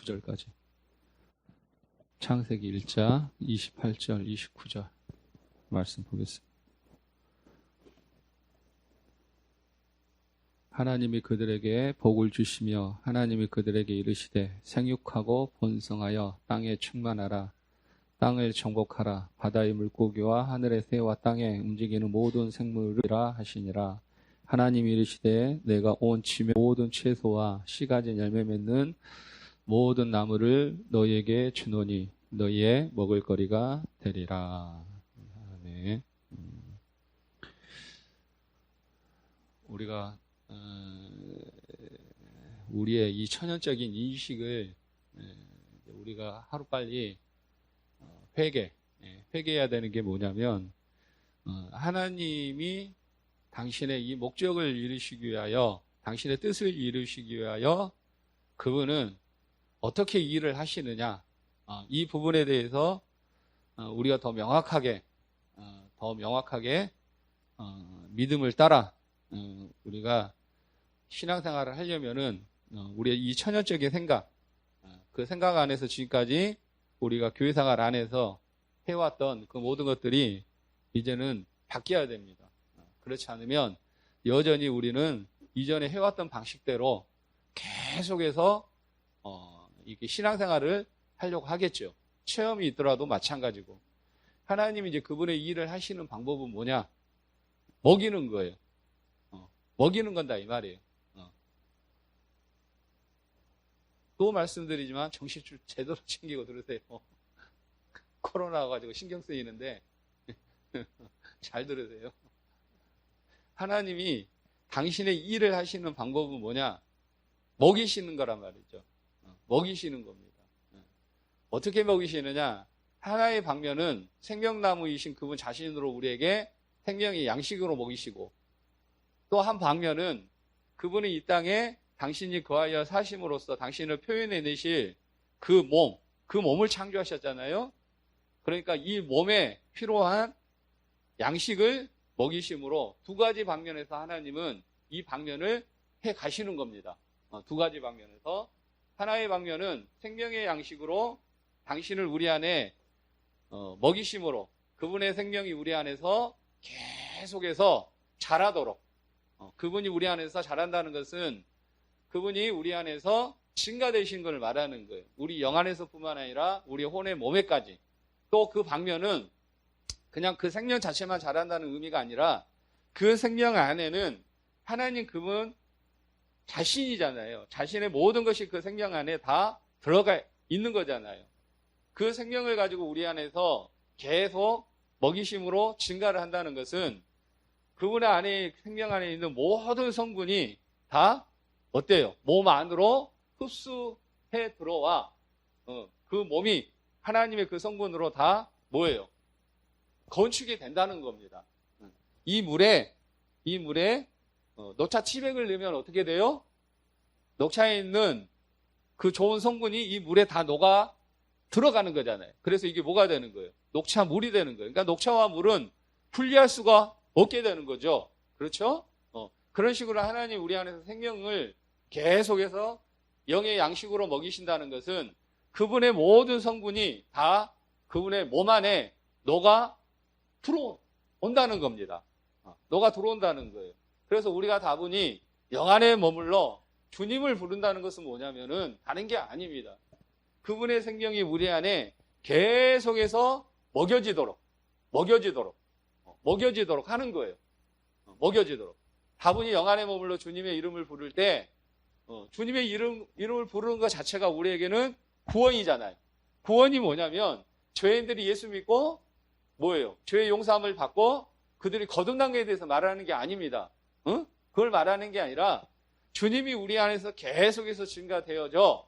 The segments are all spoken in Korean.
29절까지. 창세기 1장 28절, 29절 말씀 보겠습니다. 하나님이 그들에게 복을 주시며 하나님이 그들에게 이르시되 생육하고 번성하여 땅에 충만하라. 땅을 정복하라. 바다의 물고기와 하늘의 새와 땅에 움직이는 모든 생물이라 하시니라. 하나님이 이르시되 내가 온 지면 모든 채소와 씨가진 열매 맺는 모든 나무를 너희에게 주노니 너희의 먹을 거리가 되리라. 아멘. 우리가 우리의 이 인식을 우리가 하루빨리 회개해야 되는 게 뭐냐면, 하나님이 당신의 이 목적을 이루시기 위하여, 당신의 뜻을 이루시기 위하여 그분은 어떻게 일을 하시느냐, 이 부분에 대해서 우리가 더 명확하게 믿음을 따라 우리가 신앙생활을 하려면은 우리의 이 천연적인 생각, 그 생각 안에서 지금까지 우리가 교회생활 안에서 해왔던 그 모든 것들이 이제는 바뀌어야 됩니다. 그렇지 않으면 여전히 우리는 이전에 해왔던 방식대로 계속해서 이렇게 신앙생활을 하려고 하겠죠. 체험이 있더라도 마찬가지고. 하나님이 이제 그분의 일을 하시는 방법은 뭐냐? 먹이는 거예요. 먹이는 건다 이 말이에요. 또 말씀드리지만 정신줄 제대로 챙기고 들으세요. 코로나 와가지고 신경 쓰이는데 잘 들으세요. 하나님이 당신의 일을 하시는 방법은 뭐냐? 먹이시는 거란 말이죠. 먹이시는 겁니다. 어떻게 먹이시느냐? 하나의 방면은 생명나무이신 그분 자신으로 우리에게 생명의 양식으로 먹이시고, 또 한 방면은 그분이 이 땅에 당신이 거하여 사심으로써 당신을 표현해내실 그 몸을 창조하셨잖아요. 그러니까 이 몸에 필요한 양식을 먹이심으로 두 가지 방면에서 하나님은 이 방면을 해 가시는 겁니다. 두 가지 방면에서. 하나의 방면은 생명의 양식으로 당신을 우리 안에 먹이심으로 그분의 생명이 우리 안에서 계속해서 자라도록, 그분이 우리 안에서 자란다는 것은 그분이 우리 안에서 증가되신 것을 말하는 거예요. 우리 영 안에서뿐만 아니라 우리 혼의 몸에까지. 또 그 방면은 그냥 그 생명 자체만 자란다는 의미가 아니라 그 생명 안에는 하나님 그분 자신이잖아요. 자신의 모든 것이 그 생명 안에 다 들어가 있는 거잖아요. 그 생명을 가지고 우리 안에서 계속 먹이심으로 증가를 한다는 것은 그분의 안에, 생명 안에 있는 모든 성분이 다 어때요? 몸 안으로 흡수해 들어와 그 몸이 하나님의 그 성분으로 다 뭐예요? 건축이 된다는 겁니다. 이 물에 녹차 치백을 넣으면 어떻게 돼요? 녹차에 있는 그 좋은 성분이 이 물에 다 녹아 들어가는 거잖아요. 그래서 이게 뭐가 되는 거예요? 녹차물이 되는 거예요. 그러니까 녹차와 물은 분리할 수가 없게 되는 거죠. 그렇죠? 그런 식으로 하나님 우리 안에서 생명을 계속해서 영의 양식으로 먹이신다는 것은 그분의 모든 성분이 다 그분의 몸 안에 녹아 들어온다는 겁니다. 녹아 들어온다는 거예요. 그래서 우리가 다분히 영 안에 머물러 주님을 부른다는 것은 뭐냐면은 다른 게 아닙니다. 그분의 생명이 우리 안에 계속해서 먹여지도록 하는 거예요. 먹여지도록. 다분히 영 안에 머물러 주님의 이름을 부를 때 주님의 이름을 부르는 것 자체가 우리에게는 구원이잖아요. 구원이 뭐냐면 죄인들이 예수 믿고 뭐예요? 죄의 용서함을 받고 그들이 거듭난 것에 대해서 말하는 게 아닙니다. 그걸 말하는 게 아니라 주님이 우리 안에서 계속해서 증가되어져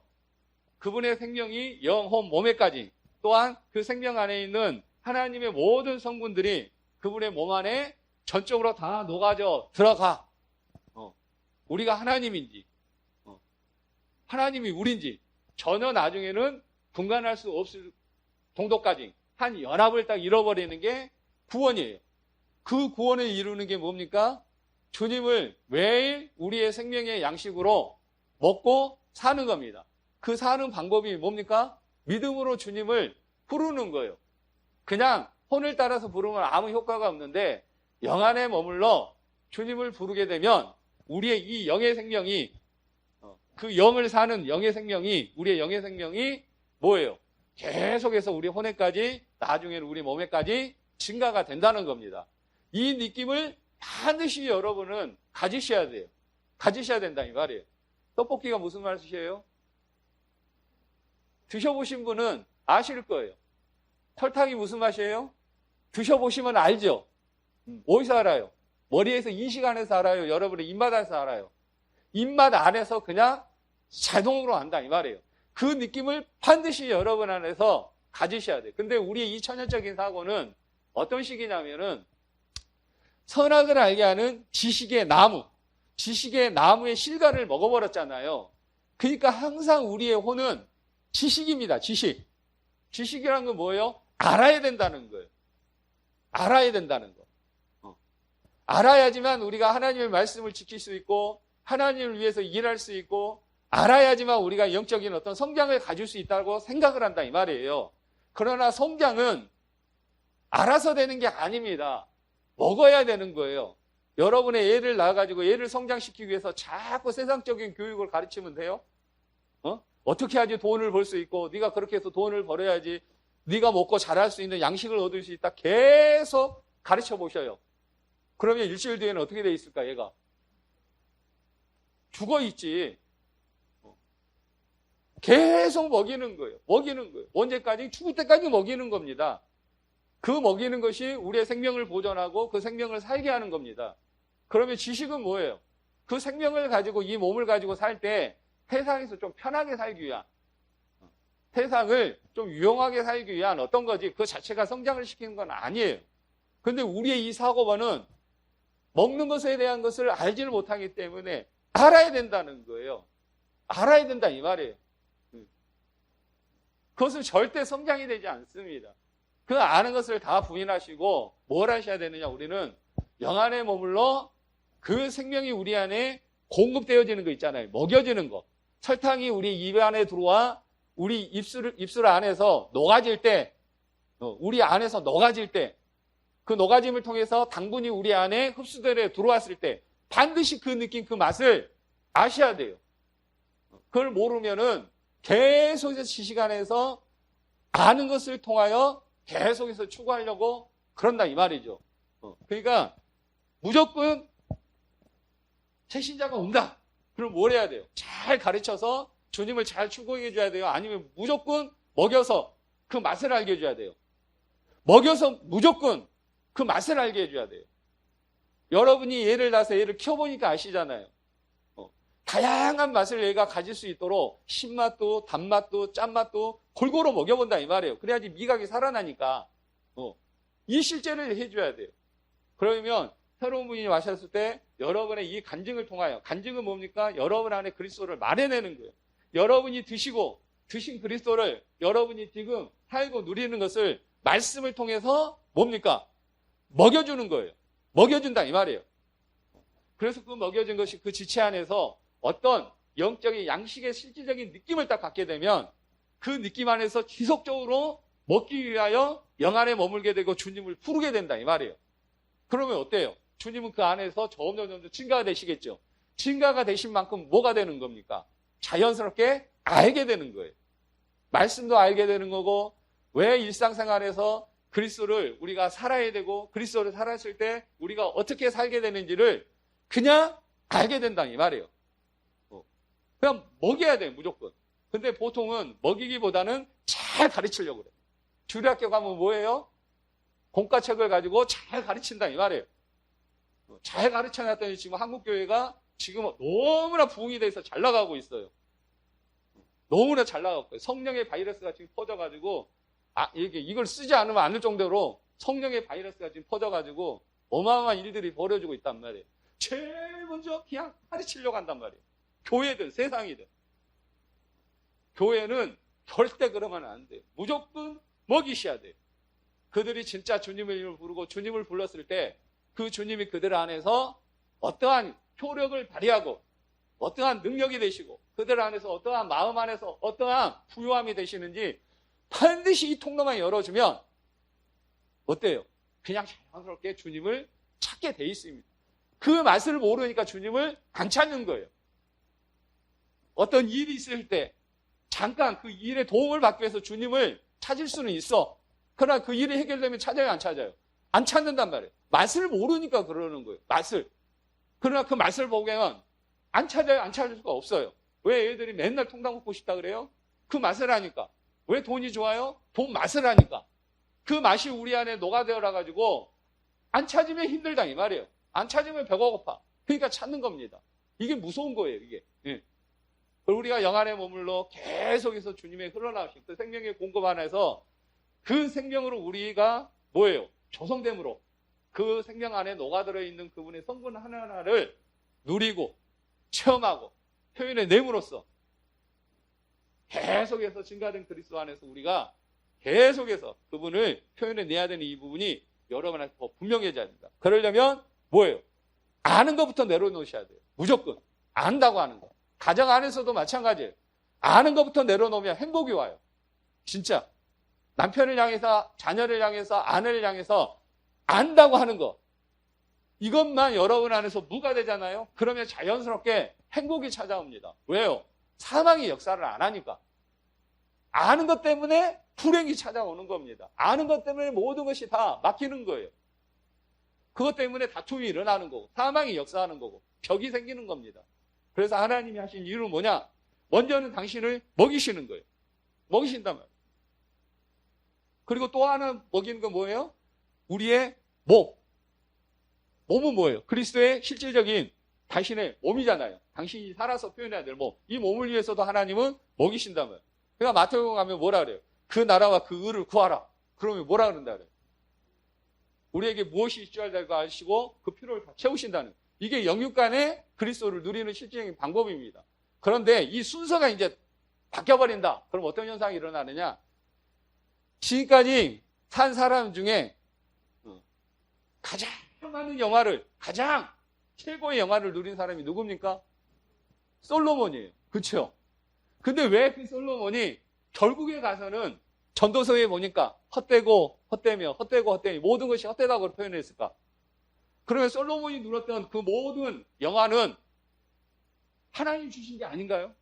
그분의 생명이 영혼 몸에까지, 또한 그 생명 안에 있는 하나님의 모든 성분들이 그분의 몸 안에 전적으로 다 녹아져 들어가. 우리가 하나님인지 하나님이 우린지 전혀 나중에는 분간할 수 없을 정도까지 한 연합을 딱 잃어버리는 게 구원이에요. 그 구원을 이루는 게 뭡니까? 주님을 매일 우리의 생명의 양식으로 먹고 사는 겁니다. 그 사는 방법이 뭡니까? 믿음으로 주님을 부르는 거예요. 그냥 혼을 따라서 부르면 아무 효과가 없는데 영 안에 머물러 주님을 부르게 되면 우리의 이 영의 생명이, 그 영을 사는 영의 생명이, 우리의 영의 생명이 뭐예요? 계속해서 우리 혼에까지, 나중에는 우리 몸에까지 증가가 된다는 겁니다. 이 느낌을 반드시 여러분은 가지셔야 돼요. 가지셔야 된다 이 말이에요. 떡볶이가 무슨 맛이에요? 드셔보신 분은 아실 거예요. 설탕이 무슨 맛이에요? 드셔보시면 알죠. 어디서 알아요? 머리에서 인식 안에서 알아요? 여러분의 입맛 안에서 알아요? 입맛 안에서 그냥 자동으로 안다 이 말이에요. 그 느낌을 반드시 여러분 안에서 가지셔야 돼요. 근데 우리의 이 천연적인 사고는 어떤 식이냐면은 선악을 알게 하는 지식의 나무, 지식의 나무의 실과를 먹어버렸잖아요. 그러니까 항상 우리의 혼은 지식입니다. 지식. 지식이란 건 뭐예요? 알아야 된다는 거예요. 알아야 된다는 거. 알아야지만 우리가 하나님의 말씀을 지킬 수 있고 하나님을 위해서 일할 수 있고 알아야지만 우리가 영적인 어떤 성장을 가질 수 있다고 생각을 한다 이 말이에요. 그러나 성장은 알아서 되는 게 아닙니다. 먹어야 되는 거예요. 여러분의 애를 낳아가지고 애를 성장시키기 위해서 자꾸 세상적인 교육을 가르치면 돼요? 어떻게 하지 돈을 벌 수 있고 네가 그렇게 해서 돈을 벌어야지 네가 먹고 자랄 수 있는 양식을 얻을 수 있다. 계속 가르쳐 보셔요. 그러면 일주일 뒤에는 어떻게 돼 있을까 얘가? 죽어 있지. 계속 먹이는 거예요. 먹이는 거예요. 언제까지? 죽을 때까지 먹이는 겁니다. 그 먹이는 것이 우리의 생명을 보존하고 그 생명을 살게 하는 겁니다. 그러면 지식은 뭐예요? 그 생명을 가지고 이 몸을 가지고 살 때 세상에서 좀 편하게 살기 위한, 세상을 좀 유용하게 살기 위한 어떤 거지 그 자체가 성장을 시키는 건 아니에요. 근데 우리의 이 사고반은 먹는 것에 대한 것을 알지를 못하기 때문에 알아야 된다는 거예요. 알아야 된다 이 말이에요. 그것은 절대 성장이 되지 않습니다. 그 아는 것을 다 부인하시고 뭘 하셔야 되느냐? 우리는 영 안에 머물러 그 생명이 우리 안에 공급되어지는 거 있잖아요. 먹여지는 거. 설탕이 우리 입 안에 들어와 우리 입술 안에서 녹아질 때, 우리 안에서 녹아질 때, 그 녹아짐을 통해서 당분이 우리 안에 흡수되어 들어왔을 때 반드시 그 느낌, 그 맛을 아셔야 돼요. 그걸 모르면은 계속해서 지식 안에서 아는 것을 통하여 계속해서 추구하려고 그런다 이 말이죠. 그러니까 무조건 새신자가 온다. 그럼 뭘 해야 돼요? 잘 가르쳐서 주님을 잘 추구해 줘야 돼요? 아니면 무조건 먹여서 그 맛을 알게 해줘야 돼요? 먹여서 무조건 그 맛을 알게 해줘야 돼요. 여러분이 얘를 낳아서 얘를 키워보니까 아시잖아요. 다양한 맛을 얘가 가질 수 있도록 신맛도 단맛도 짠맛도 골고루 먹여본다 이 말이에요. 그래야지 미각이 살아나니까. 이 실제를 해줘야 돼요. 그러면 새로운 분이 와셨을 때 여러분의 이 간증을 통하여, 간증은 뭡니까? 여러분 안에 그리스도를 말해내는 거예요. 여러분이 드신 그리스도를 여러분이 지금 살고 누리는 것을 말씀을 통해서 뭡니까? 먹여주는 거예요. 먹여준다 이 말이에요. 그래서 그 먹여준 것이 그 지체 안에서 어떤 영적인 양식의 실질적인 느낌을 딱 갖게 되면 그 느낌 안에서 지속적으로 먹기 위하여 영 안에 머물게 되고 주님을 부르게 된다 이 말이에요. 그러면 어때요? 주님은 그 안에서 점점 증가가 되시겠죠. 증가가 되신 만큼 뭐가 되는 겁니까? 자연스럽게 알게 되는 거예요. 말씀도 알게 되는 거고 왜 일상생활에서 그리스도를 우리가 살아야 되고 그리스도를 살았을 때 우리가 어떻게 살게 되는지를 그냥 알게 된다 이 말이에요. 그냥 먹여야 돼요 무조건. 근데 보통은 먹이기보다는 잘 가르치려고 그래요. 주일학교 가면 뭐예요? 공과책을 가지고 잘 가르친다 이 말이에요. 잘 가르쳐놨더니 지금 한국교회가 지금 너무나 부흥이 돼서 잘 나가고 있어요. 너무나 잘 나가고 있어요. 성령의 바이러스가 지금 퍼져가지고 이걸 쓰지 않으면 안 될 정도로 성령의 바이러스가 지금 퍼져가지고 어마어마한 일들이 벌어지고 있단 말이에요. 제일 먼저 그냥 가르치려고 한단 말이에요. 교회든 세상이든. 교회는 절대 그러면 안 돼요. 무조건 먹이셔야 돼요. 그들이 진짜 주님의 이름을 부르고 주님을 불렀을 때 그 주님이 그들 안에서 어떠한 효력을 발휘하고 어떠한 능력이 되시고 그들 안에서 어떠한 마음 안에서 어떠한 부유함이 되시는지 반드시 이 통로만 열어주면 어때요? 그냥 자연스럽게 주님을 찾게 돼 있습니다. 그 맛을 모르니까 주님을 안 찾는 거예요. 어떤 일이 있을 때 잠깐 그 일에 도움을 받기 위해서 주님을 찾을 수는 있어. 그러나 그 일이 해결되면 찾아요, 안 찾아요? 안 찾는단 말이에요. 맛을 모르니까 그러는 거예요. 맛을. 그러나 그 맛을 보면 안 찾아요, 안 찾을 수가 없어요. 왜 애들이 맨날 통닭 먹고 싶다 그래요? 그 맛을 하니까. 왜 돈이 좋아요? 돈 맛을 하니까. 그 맛이 우리 안에 녹아들어 가지고 안 찾으면 힘들다 이 말이에요. 안 찾으면 배가 고파. 그러니까 찾는 겁니다. 이게 무서운 거예요, 이게. 예. 우리가 영 안에 머물러 계속해서 주님의 흘러나오신 그 생명의 공급 안에서 그 생명으로 우리가 뭐예요? 조성됨으로 그 생명 안에 녹아들어 있는 그분의 성분 하나하나를 누리고 체험하고 표현해 내므로써 계속해서 증가된 그리스도 안에서 우리가 계속해서 그분을 표현해 내야 되는 이 부분이 여러분한테 더 분명해져야 됩니다. 그러려면 뭐예요? 아는 것부터 내려놓으셔야 돼요. 무조건. 안다고 하는 거. 가정 안에서도 마찬가지예요. 아는 것부터 내려놓으면 행복이 와요. 진짜. 남편을 향해서, 자녀를 향해서, 아내를 향해서 안다고 하는 거. 이것만 여러분 안에서 무가 되잖아요. 그러면 자연스럽게 행복이 찾아옵니다. 왜요? 사망이 역사를 안 하니까. 아는 것 때문에 불행이 찾아오는 겁니다. 아는 것 때문에 모든 것이 다 막히는 거예요. 그것 때문에 다툼이 일어나는 거고 사망이 역사하는 거고 벽이 생기는 겁니다. 그래서 하나님이 하신 이유는 뭐냐? 먼저는 당신을 먹이시는 거예요. 먹이신단 말이에요. 그리고 또 하나 먹이는 건 뭐예요? 우리의 몸. 몸은 뭐예요? 그리스도의 실질적인 당신의 몸이잖아요. 당신이 살아서 표현해야 될 몸. 이 몸을 위해서도 하나님은 먹이신단 말이에요. 그러니까 마태복음 가면 뭐라 그래요? 그 나라와 그 의를 구하라. 그러면 뭐라 그런다 그래요? 우리에게 무엇이 있어야 가 아시고 그 필요를 다 채우신다는. 이게 영육간의 그리스도를 누리는 실질적인 방법입니다. 그런데 이 순서가 이제 바뀌어버린다. 그럼 어떤 현상이 일어나느냐? 지금까지 산 사람 중에 가장 많은 영화를, 가장 최고의 영화를 누린 사람이 누굽니까? 솔로몬이에요. 그렇죠? 근데 왜 그 솔로몬이 결국에 가서는 전도서에 보니까 헛되고 헛되며 헛되고 헛되니 모든 것이 헛되다고 표현했을까? 그러면 솔로몬이 누렸던 그 모든 영화는 하나님이 주신 게 아닌가요?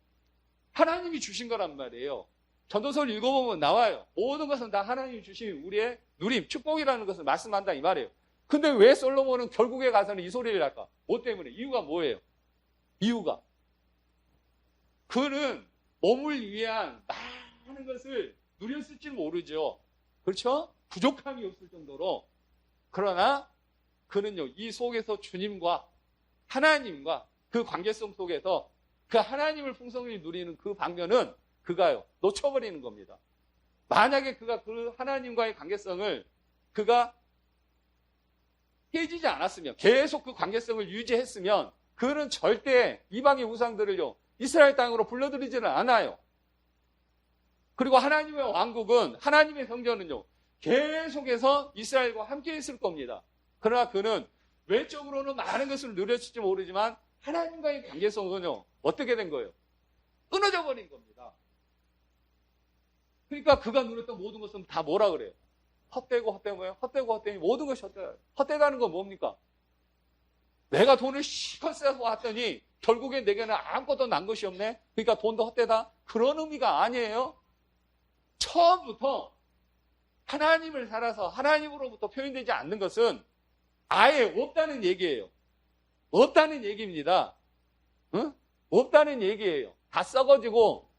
하나님이 주신 거란 말이에요. 전도서를 읽어보면 나와요. 모든 것은 다 하나님이 주신 우리의 누림, 축복이라는 것을 말씀한다 이 말이에요. 근데 왜 솔로몬은 결국에 가서는 이 소리를 할까? 뭐 때문에? 이유가 뭐예요? 이유가 그는 몸을 위한 많은 것을 누렸을지 모르죠. 그렇죠? 부족함이 없을 정도로. 그러나 그는요, 이 속에서 주님과 하나님과 그 관계성 속에서 그 하나님을 풍성히 누리는 그 방면은 그가요, 놓쳐버리는 겁니다. 만약에 그가 그 하나님과의 관계성을 그가 깨지지 않았으면, 계속 그 관계성을 유지했으면 그는 절대 이방의 우상들을요, 이스라엘 땅으로 불러들이지는 않아요. 그리고 하나님의 왕국은, 하나님의 성전은요, 계속해서 이스라엘과 함께 있을 겁니다. 그러나 그는 외적으로는 많은 것을 누렸을지 모르지만 하나님과의 관계성은요, 어떻게 된 거예요? 끊어져 버린 겁니다. 그러니까 그가 누렸던 모든 것은 다 뭐라 그래요? 헛되고 헛되고요. 헛되고 헛되니 모든 것이 헛되요. 헛되다는 건 뭡니까? 내가 돈을 실컷 써서 왔더니 결국엔 내게는 아무것도 난 것이 없네. 그러니까 돈도 헛되다. 그런 의미가 아니에요. 처음부터 하나님을 살아서 하나님으로부터 표현되지 않는 것은 아예 없다는 얘기예요. 없다는 얘기입니다. 응? 없다는 얘기예요. 다 썩어지고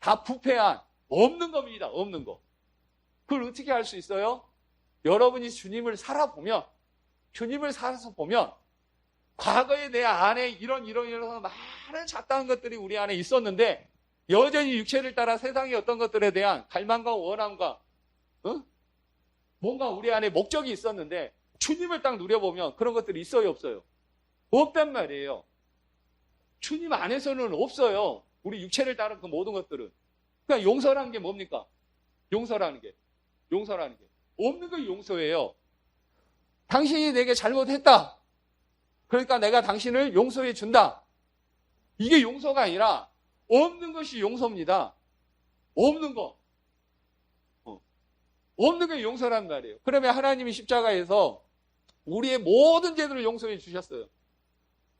다 부패한 없는 겁니다. 없는 거. 그걸 어떻게 할 수 있어요? 여러분이 주님을 살아보면, 주님을 살아서 보면 과거에 내 안에 이런 많은 잡다한 것들이 우리 안에 있었는데 여전히 육체를 따라 세상의 어떤 것들에 대한 갈망과 원함과 뭔가 우리 안에 목적이 있었는데 주님을 딱 누려보면 그런 것들이 있어요, 없어요? 없단 말이에요. 주님 안에서는 없어요. 우리 육체를 따른 그 모든 것들은. 그러니까 용서라는 게 뭡니까? 용서라는 게. 없는 게 용서예요. 당신이 내게 잘못했다. 그러니까 내가 당신을 용서해 준다. 이게 용서가 아니라 없는 것이 용서입니다. 없는 거. 없는 게 용서란 말이에요. 그러면 하나님이 십자가에서 우리의 모든 죄들을 용서해 주셨어요.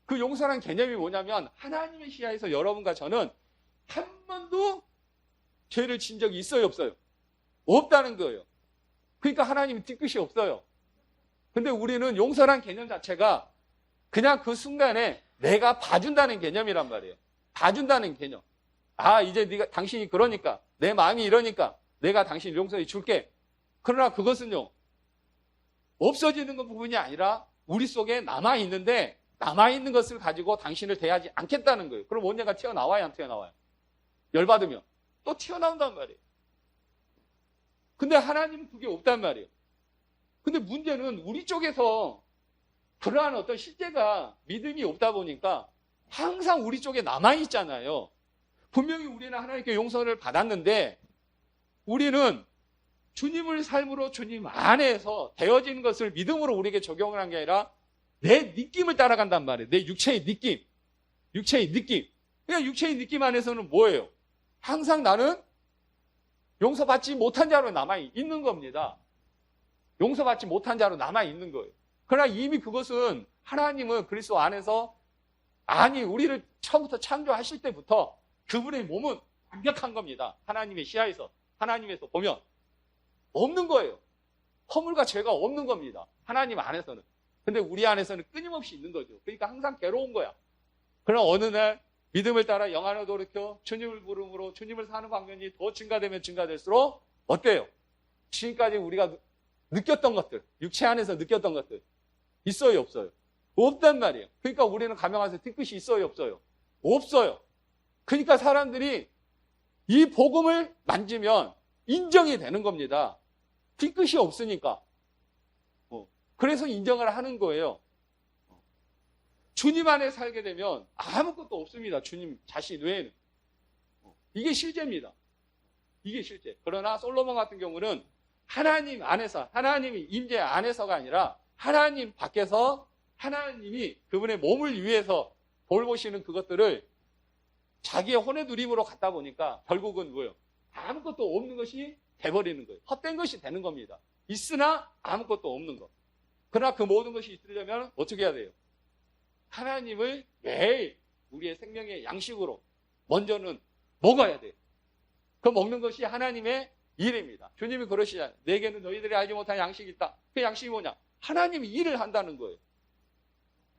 그 용서란 개념이 뭐냐면 하나님의 시야에서 여러분과 저는 한 번도 죄를 진 적이 있어요, 없어요? 없다는 거예요. 그러니까 하나님이 뒤끝이 없어요. 근데 우리는 용서란 개념 자체가 그냥 그 순간에 내가 봐준다는 개념이란 말이에요. 봐준다는 개념. 아, 이제 당신이 그러니까, 내 마음이 이러니까 내가 당신 용서해 줄게. 그러나 그것은요, 없어지는 것 부분이 아니라 우리 속에 남아있는데 남아있는 것을 가지고 당신을 대하지 않겠다는 거예요. 그럼 언젠가 튀어나와야 안 튀어나와요? 열받으면 또 튀어나온단 말이에요. 근데 하나님은 그게 없단 말이에요. 근데 문제는 우리 쪽에서 그러한 어떤 실제가 믿음이 없다 보니까 항상 우리 쪽에 남아있잖아요. 분명히 우리는 하나님께 용서를 받았는데 우리는 주님을 삶으로 주님 안에서 되어지는 것을 믿음으로 우리에게 적용을 한 게 아니라 내 느낌을 따라간단 말이에요. 내 육체의 느낌. 육체의 느낌. 그러니까 육체의 느낌 안에서는 뭐예요? 항상 나는 용서받지 못한 자로 남아있는 겁니다. 용서받지 못한 자로 남아있는 거예요. 그러나 이미 그것은 하나님은 그리스도 안에서 우리를 처음부터 창조하실 때부터 그분의 몸은 완벽한 겁니다. 하나님의 시야에서, 하나님에서 보면 없는 거예요. 허물과 죄가 없는 겁니다. 하나님 안에서는. 근데 우리 안에서는 끊임없이 있는 거죠. 그러니까 항상 괴로운 거야. 그러나 어느 날 믿음을 따라 영 안으로 돌이켜 주님을 부름으로 주님을 사는 방면이 더 증가되면 증가될수록 어때요? 지금까지 우리가 느꼈던 것들, 육체 안에서 느꼈던 것들 있어요, 없어요? 없단 말이에요. 그러니까 우리는 가명하서 뒤끝이 있어요, 없어요? 없어요. 그러니까 사람들이 이 복음을 만지면 인정이 되는 겁니다. 뒤끝이 없으니까. 그래서 인정을 하는 거예요. 주님 안에 살게 되면 아무것도 없습니다. 주님 자신 외에는. 이게 실제입니다. 이게 실제. 그러나 솔로몬 같은 경우는 하나님 안에서, 하나님이 임재 안에서가 아니라 하나님 밖에서 하나님이 그분의 몸을 위해서 돌보시는 그것들을 자기의 혼의 누림으로 갖다 보니까 결국은 뭐예요? 아무것도 없는 것이 돼버리는 거예요. 헛된 것이 되는 겁니다. 있으나 아무것도 없는 것. 그러나 그 모든 것이 있으려면 어떻게 해야 돼요? 하나님을 매일 우리의 생명의 양식으로 먼저는 먹어야 돼요. 그 먹는 것이 하나님의 일입니다. 주님이 그러시잖아요. 내게는 너희들이 알지 못한 양식이 있다. 그 양식이 뭐냐? 하나님이 일을 한다는 거예요.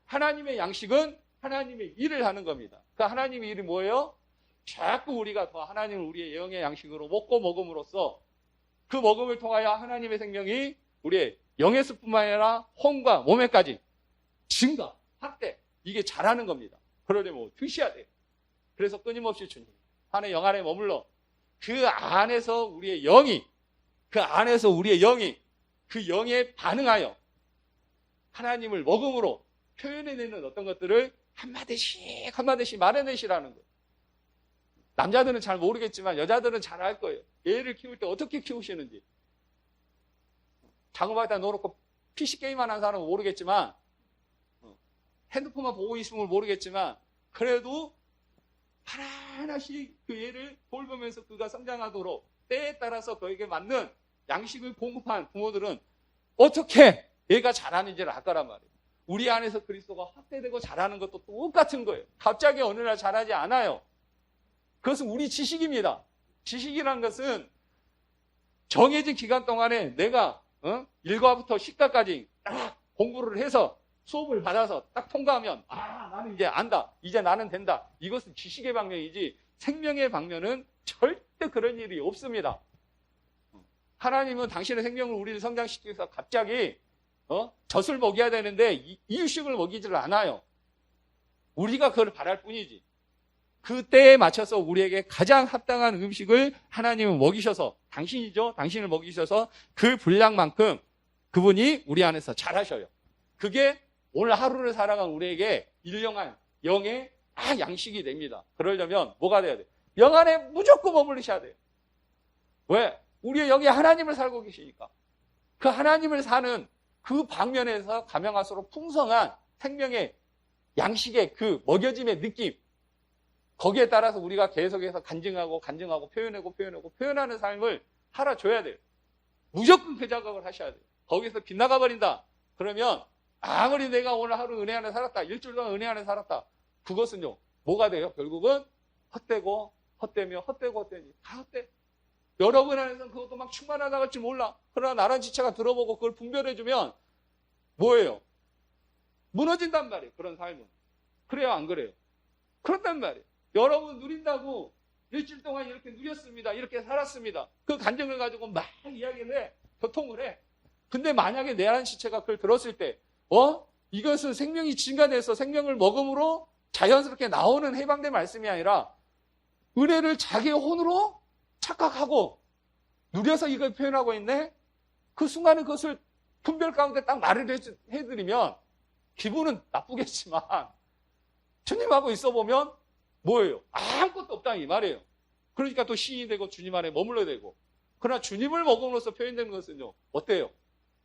하나님의 양식은 하나님의 일을 하는 겁니다. 그 하나님의 일이 뭐예요? 자꾸 우리가 더 하나님을 우리의 영의 양식으로 먹고 먹음으로써 그 먹음을 통하여 하나님의 생명이 우리의 영에서뿐만 아니라 혼과 몸에까지 증가, 확대, 이게 잘하는 겁니다. 그러려면 드셔야 돼요. 그래서 끊임없이 주님 안에 영 안에 머물러 그 안에서 우리의 영이 그 영에 반응하여 하나님을 먹음으로 표현해내는 어떤 것들을 한마디씩 말해내시라는 거예요. 남자들은 잘 모르겠지만 여자들은 잘 알 거예요. 애를 키울 때 어떻게 키우시는지. 자그마하다 놓고 PC게임만 하는 사람은 모르겠지만 핸드폰만 보고 있으면 모르겠지만 그래도 하나하나씩 그 애를 돌보면서 그가 성장하도록 때에 따라서 그에게 맞는 양식을 공급한 부모들은 어떻게 얘가 잘하는지를 알 거란 말이에요. 우리 안에서 그리스도가 확대되고 잘하는 것도 똑같은 거예요. 갑자기 어느 날 잘하지 않아요. 그것은 우리 지식입니다. 지식이라는 것은 정해진 기간 동안에 내가 1과부터 10과까지 딱 공부를 해서 수업을 받아서 딱 통과하면 나는 이제 안다. 이제 나는 된다. 이것은 지식의 방면이지 생명의 방면은 절대 그런 일이 없습니다. 하나님은 당신의 생명을 우리를 성장시키기 위해서 갑자기 젖을 먹여야 되는데 이유식을 먹이지를 않아요. 우리가 그걸 바랄 뿐이지. 그 때에 맞춰서 우리에게 가장 합당한 음식을 하나님은 먹이셔서 당신이죠. 당신을 먹이셔서 그 분량만큼 그분이 우리 안에서 잘하셔요. 그게 오늘 하루를 살아간 우리에게 일용한 영의 양식이 됩니다. 그러려면 뭐가 돼야 돼요? 영 안에 무조건 머물르셔야 돼요. 왜? 우리의 영이 하나님을 살고 계시니까. 그 하나님을 사는 그 방면에서 가명할수록 풍성한 생명의 양식의 그 먹여짐의 느낌, 거기에 따라서 우리가 계속해서 간증하고 표현하는 삶을 살아줘야 돼요. 무조건 그 작업을 하셔야 돼요. 거기서 빗나가 버린다. 그러면 아무리 내가 오늘 하루 은혜 안에 살았다. 일주일 동안 은혜 안에 살았다. 그것은요. 뭐가 돼요? 결국은 헛되고 헛되니 다 헛돼. 여러분 안에서는 그것도 막 충만하다 할지 몰라. 그러나 나란 지체가 들어보고 그걸 분별해주면 뭐예요? 무너진단 말이에요. 그런 삶은. 그래요? 안 그래요? 그렇단 말이에요. 여러분 누린다고 일주일 동안 이렇게 누렸습니다. 이렇게 살았습니다. 그 간증을 가지고 막 이야기를 해. 교통을 해. 근데 만약에 내란 지체가 그걸 들었을 때 이것은 생명이 증가돼서 생명을 먹음으로 자연스럽게 나오는 해방된 말씀이 아니라 은혜를 자기의 혼으로 착각하고 누려서 이걸 표현하고 있네? 그 순간에 그것을 분별 가운데 딱 말을 해드리면 기분은 나쁘겠지만 주님하고 있어 보면 뭐예요? 아무것도 없다 이 말이에요. 그러니까 또 시인이 되고 주님 안에 머물러야 되고. 그러나 주님을 먹음으로써 표현되는 것은요. 어때요?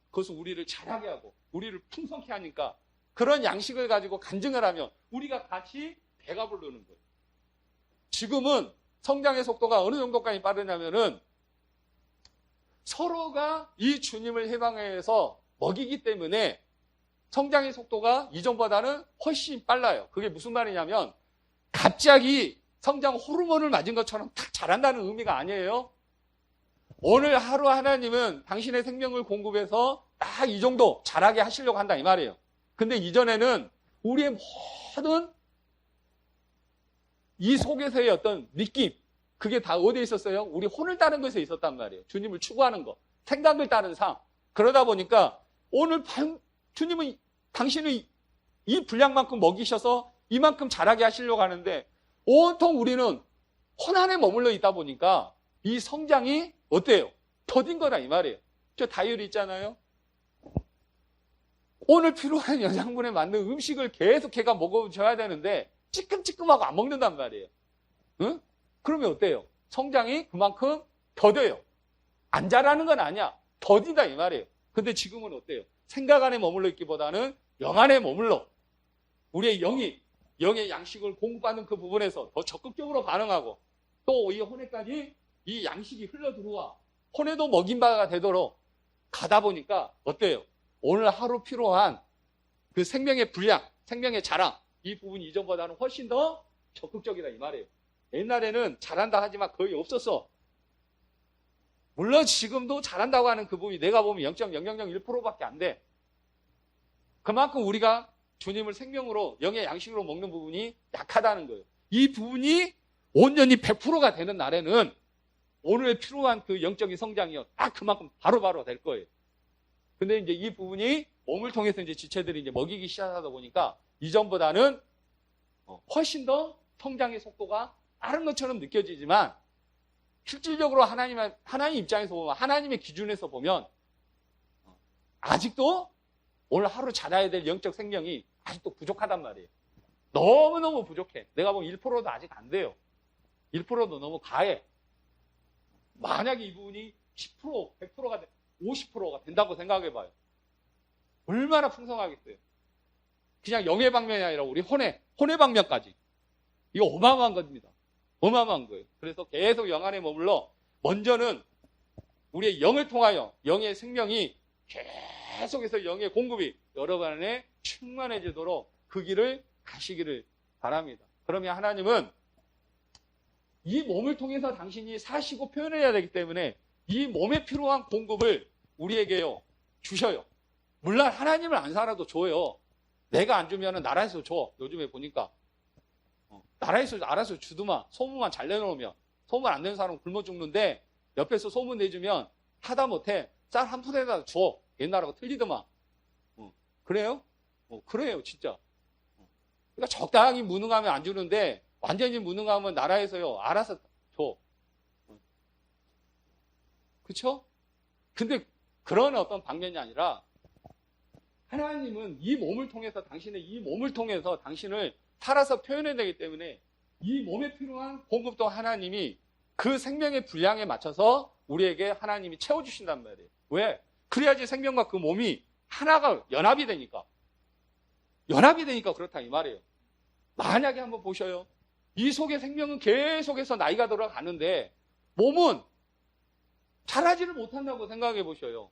그것은 우리를 자라게 하고 우리를 풍성케 하니까 그런 양식을 가지고 간증을 하면 우리가 같이 배가 부르는 거예요. 지금은 성장의 속도가 어느 정도까지 빠르냐면은 서로가 이 주님을 해방해서 먹이기 때문에 성장의 속도가 이전보다는 훨씬 빨라요. 그게 무슨 말이냐면 갑자기 성장 호르몬을 맞은 것처럼 탁 자란다는 의미가 아니에요. 오늘 하루 하나님은 당신의 생명을 공급해서 딱 이 정도 자라게 하시려고 한다 이 말이에요. 근데 이전에는 우리의 모든 이 속에서의 어떤 느낌 그게 다 어디에 있었어요? 우리 혼을 따른 것에 있었단 말이에요. 주님을 추구하는 것, 생각을 따른 삶. 그러다 보니까 오늘 주님은 당신을 이 분량만큼 먹이셔서 이만큼 자라게 하시려고 하는데 온통 우리는 혼 안에 머물러 있다 보니까 이 성장이 어때요? 더딘 거다 이 말이에요. 저 다이어리 있잖아요. 오늘 필요한 영양분에 맞는 음식을 계속 걔가 먹어줘야 되는데 찌끔찌끔하고 안 먹는단 말이에요. 응? 그러면 어때요? 성장이 그만큼 더뎌요. 안 자라는 건 아니야. 더딘다 이 말이에요. 근데 지금은 어때요? 생각 안에 머물러 있기보다는 영 안에 머물러 우리의 영의 양식을 공급받는 그 부분에서 더 적극적으로 반응하고 또 이 혼에까지 이 양식이 흘러 들어와 혼에도 먹인 바가 되도록 가다 보니까 어때요? 오늘 하루 필요한 그 생명의 분량, 생명의 자랑 이 부분이 이전보다는 훨씬 더 적극적이다 이 말이에요. 옛날에는 잘한다 하지만 거의 없었어. 물론 지금도 잘한다고 하는 그 부분이 내가 보면 0.0001%밖에 안 돼. 그만큼 우리가 주님을 생명으로 영의 양식으로 먹는 부분이 약하다는 거예요. 이 부분이 온전히 100%가 되는 날에는 오늘 필요한 그 영적인 성장이요. 딱 그만큼 바로바로 될 거예요. 근데 이제 이 부분이 몸을 통해서 이제 지체들이 이제 먹이기 시작하다 보니까 이전보다는 훨씬 더 성장의 속도가 빠른 것처럼 느껴지지만 실질적으로 하나님 입장에서 보면 하나님의 기준에서 보면 아직도 오늘 하루 자라야 될 영적 생명이 아직도 부족하단 말이에요. 너무너무 부족해. 내가 보면 1%도 아직 안 돼요. 1%도 너무 과해. 만약에 이 부분이 10%, 100%가 50%가 된다고 생각해봐요. 얼마나 풍성하겠어요. 그냥 영의 방면이 아니라 우리 혼의 방면까지. 이거 어마어마한 겁니다. 어마어마한 거예요. 그래서 계속 영 안에 머물러 먼저는 우리의 영을 통하여 영의 생명이 계속해서 영의 공급이 여러분 안에 충만해지도록 그 길을 가시기를 바랍니다. 그러면 하나님은 이 몸을 통해서 당신이 사시고 표현해야 되기 때문에 이 몸에 필요한 공급을 우리에게요 주셔요. 물론 하나님을 안 살아도 줘요. 내가 안 주면 나라에서 줘. 요즘에 보니까 나라에서 알아서 주더만. 소문만 잘 내놓으면. 소문 안 내는 사람은 굶어 죽는데 옆에서 소문 내주면 하다못해 쌀 한 푼에다 줘. 옛날하고 틀리더만. 그래요? 그래요 진짜. 그러니까 적당히 무능하면 안 주는데 완전히 무능하면 나라에서요 알아서 줘. 그렇죠? 근데 그런 어떤 방면이 아니라 하나님은 이 몸을 통해서 당신의 이 몸을 통해서 당신을 살아서 표현해야 되기 때문에 이 몸에 필요한 공급도 하나님이 그 생명의 분량에 맞춰서 우리에게 하나님이 채워주신단 말이에요. 왜? 그래야지 생명과 그 몸이 하나가 연합이 되니까. 연합이 되니까 그렇다 이 말이에요. 만약에 한번 보셔요. 이 속에 생명은 계속해서 나이가 들어가는데 몸은 자라지를 못한다고 생각해 보셔요.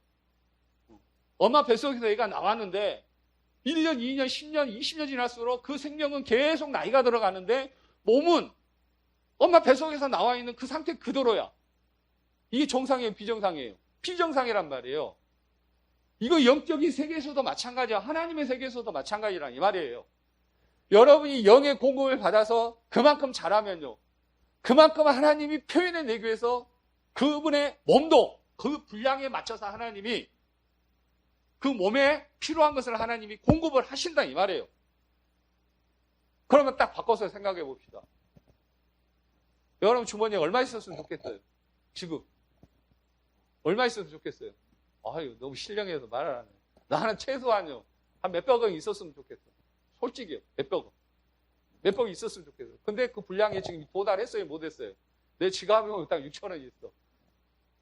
엄마 뱃속에서 애가 나왔는데 1년, 2년, 10년, 20년 지날수록 그 생명은 계속 나이가 들어가는데 몸은 엄마 뱃속에서 나와 있는 그 상태 그대로야. 이게 정상이에요, 비정상이에요? 비정상이란 말이에요. 이거 영적인 세계에서도 마찬가지야. 하나님의 세계에서도 마찬가지란 이 말이에요. 여러분이 영의 공급을 받아서 그만큼 자라면요, 그만큼 하나님이 표현해내기 위해서 그분의 몸도 그 분량에 맞춰서 하나님이 그 몸에 필요한 것을 하나님이 공급을 하신다 이 말이에요. 그러면 딱 바꿔서 생각해 봅시다. 여러분 주머니에 얼마 있었으면 좋겠어요? 지금 얼마 있었으면 좋겠어요? 아유, 너무 신령해서 말을 안 해. 나는 최소한요 한 몇백 원 있었으면 좋겠어. 솔직히요, 몇백 원. 몇백 원 있었으면 좋겠어. 근데 그 분량에 지금 도달했어요, 못했어요? 내 지갑에 딱 6천 원이 있어.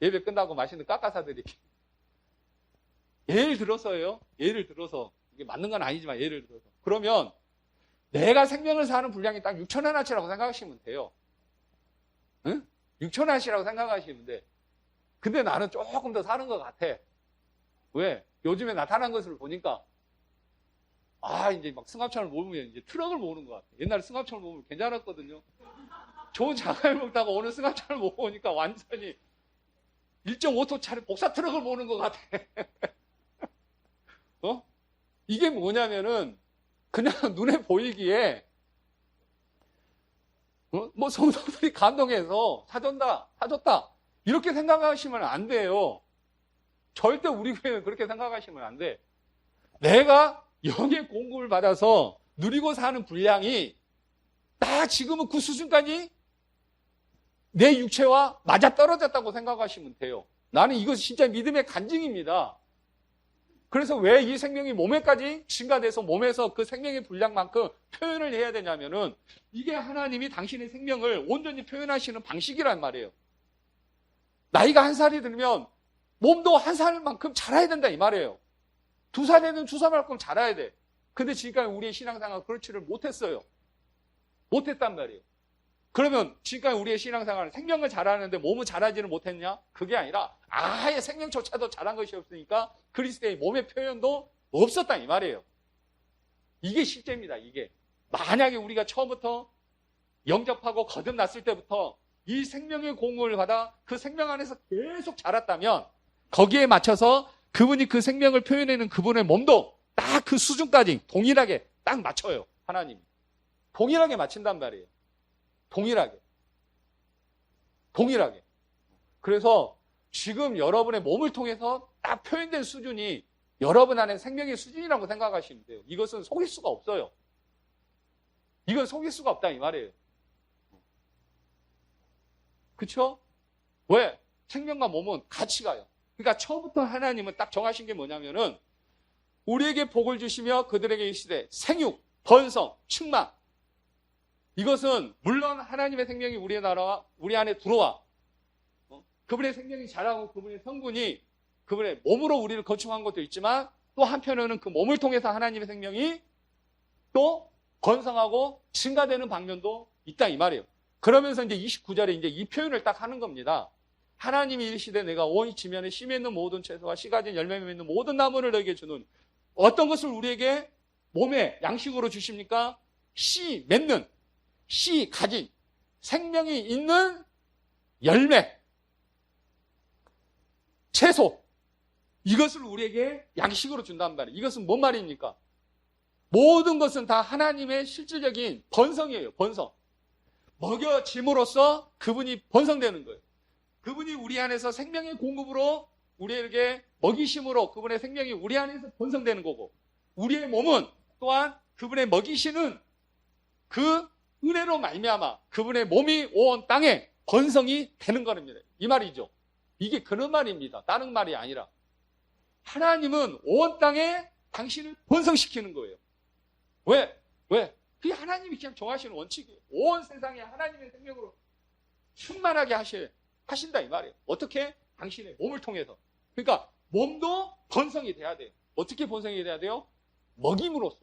예배 끝나고 맛있는 깎아 사드릴게. 예를 들어서요. 예를 들어서 이게 맞는 건 아니지만 예를 들어서 그러면 내가 생명을 사는 분량이 딱 6천 원어치라고 생각하시면 돼요. 응? 6천 원어치라고 생각하시면 돼. 근데 나는 조금 더 사는 것 같아. 왜? 요즘에 나타난 것을 보니까 이제 막 승합차를 모으면 이제 트럭을 모으는 것 같아. 옛날에 승합차를 모으면 괜찮았거든요. 좋은 장을 먹다가 오늘 승합차를 모으니까 완전히 1.5톤짜리 복사 트럭을 모으는 것 같아. 이게 뭐냐면은 그냥 눈에 보이기에 뭐 성도들이 감동해서 사줬다 이렇게 생각하시면 안 돼요. 절대 우리 교회는 그렇게 생각하시면 안 돼. 내가 영의 공급을 받아서 누리고 사는 분량이 나 지금은 그 수준까지 내 육체와 맞아떨어졌다고 생각하시면 돼요. 나는 이것이 진짜 믿음의 간증입니다. 그래서 왜 이 생명이 몸에까지 증가돼서 몸에서 그 생명의 분량만큼 표현을 해야 되냐면은 이게 하나님이 당신의 생명을 온전히 표현하시는 방식이란 말이에요. 나이가 1살이 들면 몸도 1살만큼 자라야 된다 이 말이에요. 2살에는 2살만큼 자라야 돼. 근데 지금까지 우리의 신앙생활 그렇지를 못했어요. 못했단 말이에요. 그러면 지금까지 우리의 신앙생활은 생명을 자라는데 몸은 자라지를 못했냐? 그게 아니라 아예 생명조차도 자란 것이 없으니까 그리스도의 몸의 표현도 없었다 이 말이에요. 이게 실제입니다. 이게 만약에 우리가 처음부터 영접하고 거듭났을 때부터 이 생명의 공급을 받아 그 생명 안에서 계속 자랐다면 거기에 맞춰서 그분이 그 생명을 표현하는 그분의 몸도 딱 그 수준까지 동일하게 딱 맞춰요. 하나님이 동일하게 맞춘단 말이에요. 동일하게. 그래서 지금 여러분의 몸을 통해서 딱 표현된 수준이 여러분 안에 생명의 수준이라고 생각하시면 돼요. 이것은 속일 수가 없어요. 이건 속일 수가 없다 이 말이에요. 그렇죠? 왜? 생명과 몸은 같이 가요. 그러니까 처음부터 하나님은 딱 정하신 게 뭐냐면은 우리에게 복을 주시며 그들에게 이르시되 생육, 번성, 충만. 이것은 물론 하나님의 생명이 우리의 나라와 우리 안에 들어와 그분의 생명이 자라고 그분의 성분이 그분의 몸으로 우리를 건축한 것도 있지만 또 한편으로는 그 몸을 통해서 하나님의 생명이 또 번성하고 증가되는 방면도 있다 이 말이에요. 그러면서 이제 29절에 이제 이 표현을 딱 하는 겁니다. 하나님이 이르시되 내가 온 지면에 씨 맺는 모든 채소와 씨 가진 열매 맺는 모든 나무를 너에게 주노니 어떤 것을 우리에게 몸에 양식으로 주십니까? 씨 맺는 씨 가진 생명이 있는 열매 채소 이것을 우리에게 양식으로 준단 말이에요. 이것은 뭔 말입니까? 모든 것은 다 하나님의 실질적인 번성이에요. 번성. 먹여짐으로써 그분이 번성되는 거예요. 그분이 우리 안에서 생명의 공급으로 우리에게 먹이심으로 그분의 생명이 우리 안에서 번성되는 거고 우리의 몸은 또한 그분의 먹이시는 그 은혜로 말미암아 그분의 몸이 온 땅에 번성이 되는 겁니다. 이 말이죠. 이게 그런 말입니다. 다른 말이 아니라 하나님은 온 땅에 당신을 번성시키는 거예요. 왜? 그게 하나님이 그냥 정하시는 원칙이에요. 온 세상에 하나님의 생명으로 충만하게 하신다 이 말이에요. 어떻게? 당신의 몸을 통해서. 그러니까 몸도 번성이 돼야 돼요. 어떻게 번성이 돼야 돼요? 먹임으로써.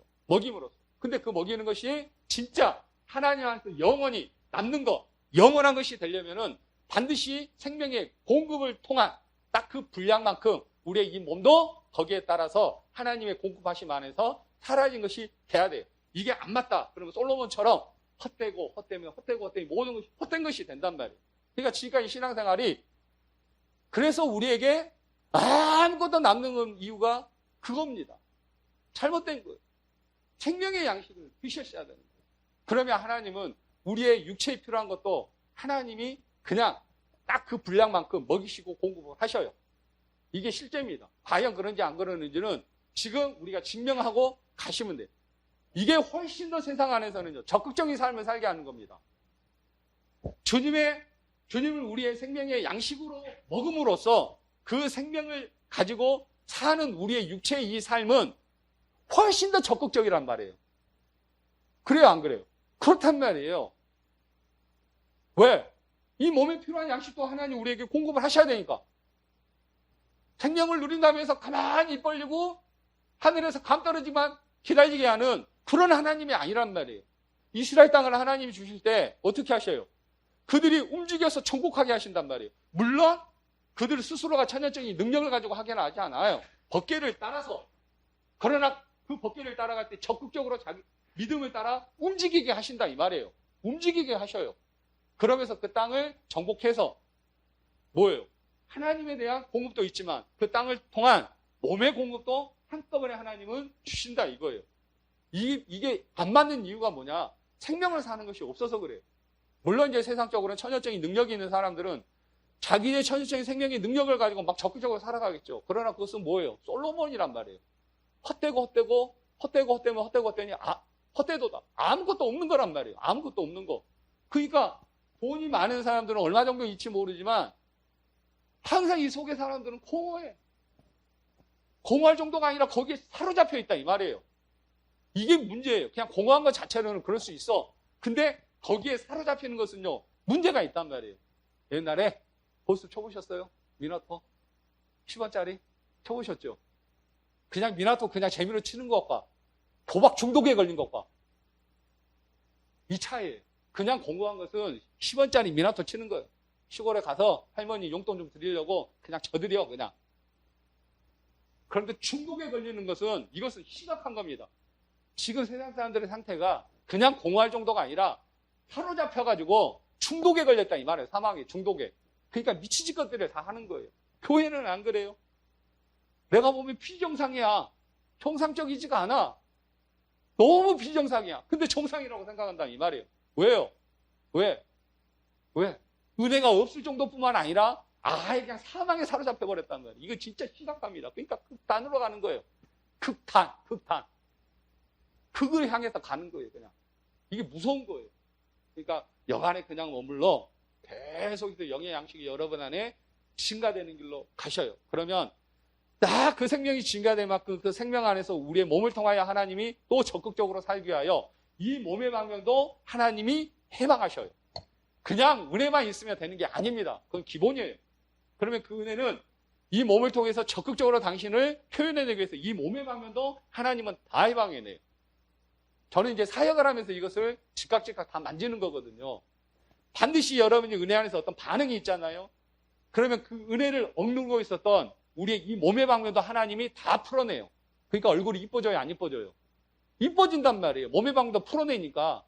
근데 그 먹이는 것이 진짜 하나님한테 영원히 남는 것, 영원한 것이 되려면은 반드시 생명의 공급을 통한 딱 그 분량만큼 우리의 이 몸도 거기에 따라서 하나님의 공급하심 안에서 사라진 것이 돼야 돼요. 이게 안 맞다. 그러면 솔로몬처럼 헛되고 모든 것이 헛된 것이 된단 말이에요. 그러니까 지금까지 신앙생활이 그래서 우리에게 아무것도 남는 이유가 그겁니다. 잘못된 거예요. 생명의 양식을 드셨어야 되는 거예요. 그러면 하나님은 우리의 육체에 필요한 것도 하나님이 그냥 딱 그 분량만큼 먹이시고 공급을 하셔요. 이게 실제입니다. 과연 그런지 안 그러는지는 지금 우리가 증명하고 가시면 돼요. 이게 훨씬 더 세상 안에서는요, 적극적인 삶을 살게 하는 겁니다. 주님을 우리의 생명의 양식으로 먹음으로써 그 생명을 가지고 사는 우리의 육체의 이 삶은 훨씬 더 적극적이란 말이에요. 그래요, 안 그래요? 그렇단 말이에요. 왜? 이 몸에 필요한 양식도 하나님 우리에게 공급을 하셔야 되니까. 생명을 누린다면서 가만히 입 벌리고 하늘에서 감 떨어지만 기다리게 하는 그런 하나님이 아니란 말이에요. 이스라엘 땅을 하나님이 주실 때 어떻게 하셔요? 그들이 움직여서 정복하게 하신단 말이에요. 물론 그들 스스로가 천연적인 능력을 가지고 하게는 하지 않아요. 법궤를 따라서. 그러나 그 법궤를 따라갈 때 적극적으로 자기 믿음을 따라 움직이게 하신다 이 말이에요. 움직이게 하셔요. 그러면서 그 땅을 정복해서 뭐예요? 하나님에 대한 공급도 있지만 그 땅을 통한 몸의 공급도 한꺼번에 하나님은 주신다 이거예요. 이게 안 맞는 이유가 뭐냐? 생명을 사는 것이 없어서 그래요. 물론 이제 세상적으로는 천연적인 능력이 있는 사람들은 자기의 천연적인 생명의 능력을 가지고 막 적극적으로 살아가겠죠. 그러나 그것은 뭐예요? 솔로몬이란 말이에요. 헛되니 헛되도다. 아무것도 없는 거란 말이에요. 아무것도 없는 거. 그러니까 돈이 많은 사람들은 얼마 정도 있지 모르지만 항상 이 속의 사람들은 공허해. 공허할 정도가 아니라 거기에 사로잡혀 있다 이 말이에요. 이게 문제예요. 그냥 공허한 것 자체로는 그럴 수 있어. 근데 거기에 사로잡히는 것은요, 문제가 있단 말이에요. 옛날에 보스 쳐보셨어요? 미나토? 10원짜리? 쳐보셨죠? 그냥 미나토 그냥 재미로 치는 것과 도박 중독에 걸린 것과 이 차이예요. 그냥 공부한 것은 10원짜리 미나토 치는 거예요. 시골에 가서 할머니 용돈 좀 드리려고 그냥 져드려 그냥. 그런데 중독에 걸리는 것은 이것은 심각한 겁니다. 지금 세상 사람들의 상태가 그냥 공허할 정도가 아니라 사로잡혀가지고 중독에 걸렸다 이 말이에요. 사망에 중독에. 그러니까 미치지 것들을 다 하는 거예요. 교회는 안 그래요. 내가 보면 비정상이야. 정상적이지가 않아. 너무 비정상이야. 근데 정상이라고 생각한다 이 말이에요. 왜요? 왜? 은혜가 없을 정도뿐만 아니라 아예 그냥 사망에 사로잡혀 버렸단 말이에요. 이거 진짜 심각합니다. 그러니까 극단으로 가는 거예요. 극단. 극을 향해서 가는 거예요, 그냥. 이게 무서운 거예요. 그러니까 여간에 그냥 머물러 계속 영의 양식이 여러분 안에 증가되는 길로 가셔요. 그러면 딱 그 생명이 증가될 만큼 그 생명 안에서 우리의 몸을 통하여 하나님이 또 적극적으로 살기 위하여 이 몸의 방면도 하나님이 해방하셔요. 그냥 은혜만 있으면 되는 게 아닙니다. 그건 기본이에요. 그러면 그 은혜는 이 몸을 통해서 적극적으로 당신을 표현해내기 위해서 이 몸의 방면도 하나님은 다 해방해내요. 저는 이제 사역을 하면서 이것을 즉각 다 만지는 거거든요. 반드시 여러분이 은혜 안에서 어떤 반응이 있잖아요. 그러면 그 은혜를 억누르고 있었던 우리의 이 몸의 방면도 하나님이 다 풀어내요. 그러니까 얼굴이 이뻐져요, 안 이뻐져요? 이뻐진단 말이에요. 몸의 방면도 풀어내니까.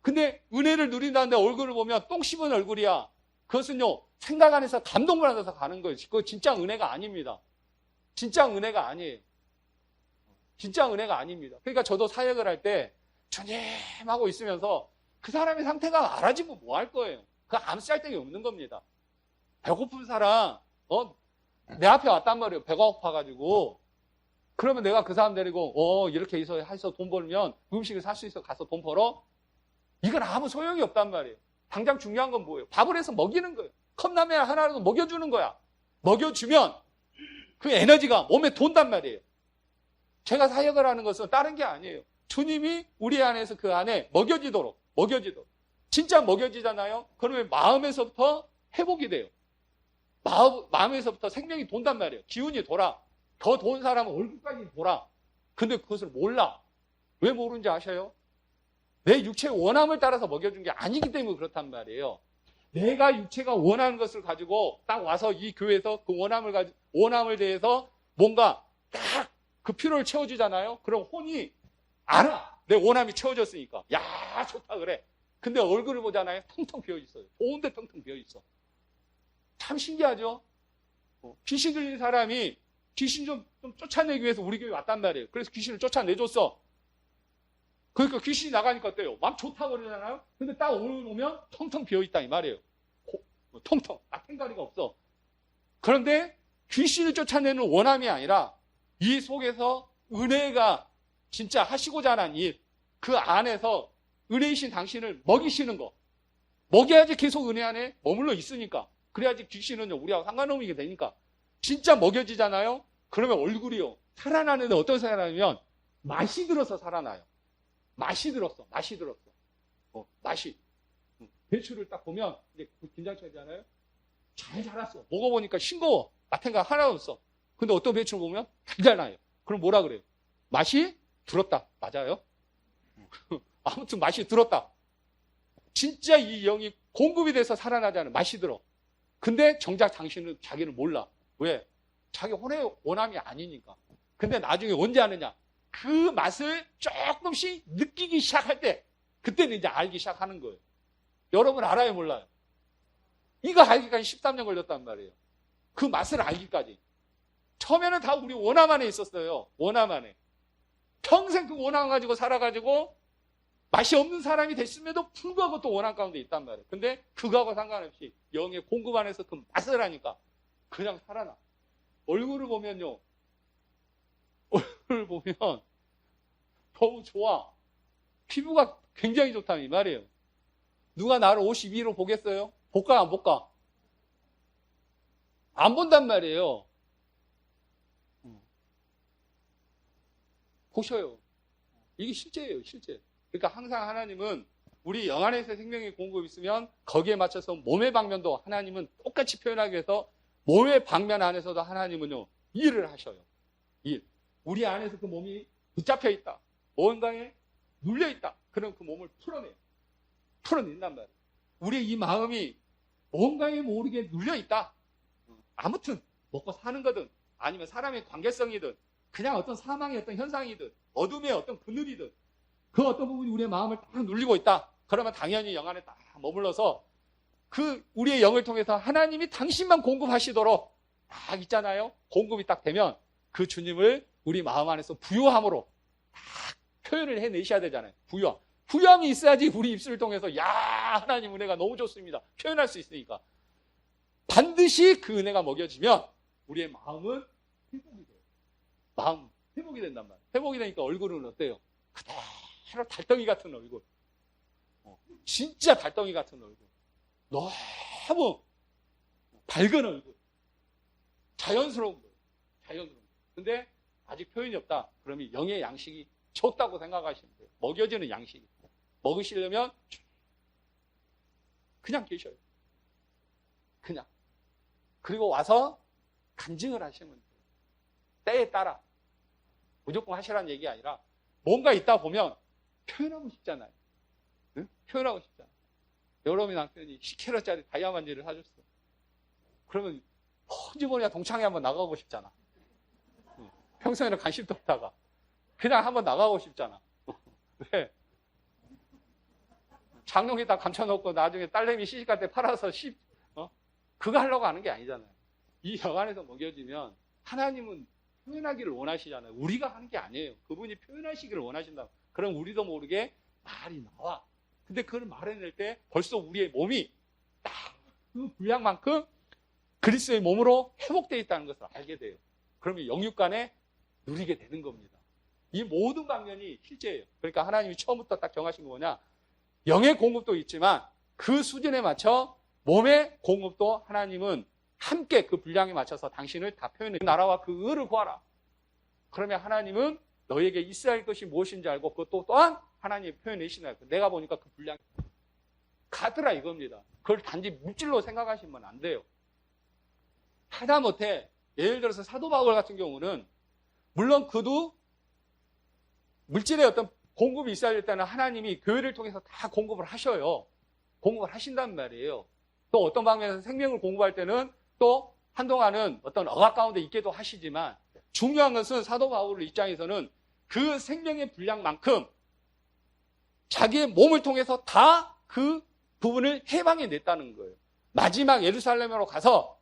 근데 은혜를 누린다는데 얼굴을 보면 똥 씹은 얼굴이야. 그것은요, 생각 안에서 감동을 받아서 가는 거예요. 그거 진짜 은혜가 아닙니다. 진짜 은혜가 아니에요. 진짜 은혜가 아닙니다. 그러니까 저도 사역을 할 때 주님 하고 있으면서 그 사람의 상태가 알아지면 뭐 할 거예요? 그거 아무 쓸데기 없는 겁니다. 배고픈 사람, 내 앞에 왔단 말이에요. 배가 고파가지고. 그러면 내가 그 사람 데리고, 이렇게 해서 돈 벌면 음식을 살 수 있어. 가서 돈 벌어? 이건 아무 소용이 없단 말이에요. 당장 중요한 건 뭐예요? 밥을 해서 먹이는 거예요. 컵라면 하나라도 먹여주는 거야. 먹여주면 그 에너지가 몸에 돈단 말이에요. 제가 사역을 하는 것은 다른 게 아니에요. 주님이 우리 안에서 그 안에 먹여지도록. 진짜 먹여지잖아요? 그러면 마음에서부터 회복이 돼요. 마음에서부터 생명이 돈단 말이에요. 기운이 돌아. 더 돈 사람은 얼굴까지 돌아. 근데 그것을 몰라. 왜 모르는지 아셔요? 내 육체의 원함을 따라서 먹여준 게 아니기 때문에 그렇단 말이에요. 내가 육체가 원하는 것을 가지고 딱 와서 이 교회에서 그 원함을 대해서 뭔가 딱 그 필요를 채워주잖아요. 그럼 혼이 알아. 내 원함이 채워졌으니까. 야, 좋다 그래. 근데 얼굴을 보잖아요. 텅텅 비어있어요. 좋은데 텅텅 비어있어. 참 신기하죠? 귀신 들린 사람이 귀신 좀 쫓아내기 위해서 우리 교회 왔단 말이에요. 그래서 귀신을 쫓아내줬어. 그러니까 귀신이 나가니까 어때요? 막 좋다고 그러잖아요? 근데 딱 오면 텅텅 비어있다 이 말이에요. 텅텅. 탱가리가 없어. 그런데 귀신을 쫓아내는 원함이 아니라 이 속에서 은혜가 진짜 하시고자 하는 일, 그 안에서 은혜이신 당신을 먹이시는 거. 먹여야지 계속 은혜 안에 머물러 있으니까. 그래야지 귀신은요, 우리하고 상관없게 되니까. 진짜 먹여지잖아요? 그러면 얼굴이요. 살아나는데 어떤 살아나면 맛이 들어서 살아나요. 맛이 들었어. 맛이. 배추를 딱 보면 이제 김장철 하잖아요. 잘 자랐어. 먹어보니까 싱거워. 맛은 거 하나도 없어. 근데 어떤 배추를 보면 달잖아요. 그럼 뭐라 그래요? 맛이 들었다. 맞아요? 아무튼 맛이 들었다. 진짜 이 영이 공급이 돼서 살아나자는 맛이 들어. 근데 정작 당신은 자기를 몰라. 왜? 자기 혼의 원함이 아니니까. 근데 나중에 언제 아느냐? 그 맛을 조금씩 느끼기 시작할 때, 그때는 이제 알기 시작하는 거예요. 여러분 알아요, 몰라요? 이거 알기까지 13년 걸렸단 말이에요. 그 맛을 알기까지. 처음에는 다 우리 원함 안에 있었어요. 원함 안에. 평생 그 원함 가지고 살아가지고 맛이 없는 사람이 됐음에도 불구하고 또 원함 가운데 있단 말이에요. 근데 그거하고 상관없이 영의 공급 안에서 그 맛을 하니까 그냥 살아나. 얼굴을 보면요. 얼굴을 보면 너무 좋아. 피부가 굉장히 좋다 이 말이에요. 누가 나를 52로 보겠어요? 볼까 안 볼까? 안 본단 말이에요. 보셔요. 이게 실제예요, 실제. 그러니까 항상 하나님은 우리 영 안에서 생명의 공급이 있으면 거기에 맞춰서 몸의 방면도 하나님은 똑같이 표현하기 위해서 몸의 방면 안에서도 하나님은요, 일을 하셔요. 일. 우리 안에서 그 몸이 붙잡혀 있다. 뭔가에 눌려 있다. 그럼 그 몸을 풀어낸단 말이에요. 우리의 이 마음이 뭔가에 모르게 눌려 있다. 아무튼 먹고 사는 거든 아니면 사람의 관계성이든 그냥 어떤 사망의 어떤 현상이든 어둠의 어떤 그늘이든 그 어떤 부분이 우리의 마음을 딱 눌리고 있다. 그러면 당연히 영 안에 딱 머물러서 그 우리의 영을 통해서 하나님이 당신만 공급하시도록 딱 있잖아요. 공급이 딱 되면 그 주님을 우리 마음 안에서 부유함으로 딱 표현을 해내셔야 되잖아요. 부유함이 있어야지 우리 입술을 통해서 야 하나님 은혜가 너무 좋습니다. 표현할 수 있으니까. 반드시 그 은혜가 먹여지면 우리의 마음은 회복이 돼요. 마음 회복이 된단 말이에요. 회복이 되니까 얼굴은 어때요? 그대로 달덩이 같은 얼굴. 진짜 달덩이 같은 얼굴. 너무 밝은 얼굴. 자연스러운 거예요. 자연스러운 거예요. 근데 아직 표현이 없다. 그러면 영의 양식이 줬다고 생각하시면 돼요. 먹여지는 양식이. 먹으시려면 그냥 계셔요. 그냥. 그리고 와서 간증을 하시면 돼요. 때에 따라. 무조건 하시라는 얘기 아니라 뭔가 있다 보면 표현하고 싶잖아요. 응? 표현하고 싶잖아요. 여러분이 남편이 10kg짜리 다이아만지를 사줬어. 그러면 언제 보냐 동창회 한번 나가고 싶잖아. 응. 평소에는 관심도 없다가 그냥 한번 나가고 싶잖아. 왜? 장롱에 다 감춰놓고 나중에 딸내미 시집갈 때 팔아서 그거 하려고 하는 게 아니잖아요. 이 영 안에서 먹여지면 하나님은 표현하기를 원하시잖아요. 우리가 하는 게 아니에요. 그분이 표현하시기를 원하신다. 그럼 우리도 모르게 말이 나와. 근데 그걸 말해낼 때 벌써 우리의 몸이 딱 그 분량만큼 그리스도의 몸으로 회복되어 있다는 것을 알게 돼요. 그러면 영육간에 누리게 되는 겁니다. 이 모든 방면이 실제예요. 그러니까 하나님이 처음부터 딱 정하신 거 뭐냐? 영의 공급도 있지만 그 수준에 맞춰 몸의 공급도 하나님은 함께 그 분량에 맞춰서 당신을 다 표현해. 나라와 그 의를 구하라. 그러면 하나님은 너에게 있어야 할 것이 무엇인지 알고 그것도 또한 하나님이 표현해주시나요? 내가 보니까 그 분량이 가더라 이겁니다. 그걸 단지 물질로 생각하시면 안 돼요. 하다못해 예를 들어서 사도 바울 같은 경우는 물론 그도 물질의 어떤 공급이 있어야 될 때는 하나님이 교회를 통해서 다 공급을 하셔요. 공급을 하신단 말이에요. 또 어떤 방면에서 생명을 공급할 때는 또 한동안은 어떤 억압 가운데 있게도 하시지만 중요한 것은 사도 바울 입장에서는 그 생명의 분량만큼 자기의 몸을 통해서 다 그 부분을 해방해냈다는 거예요. 마지막 예루살렘으로 가서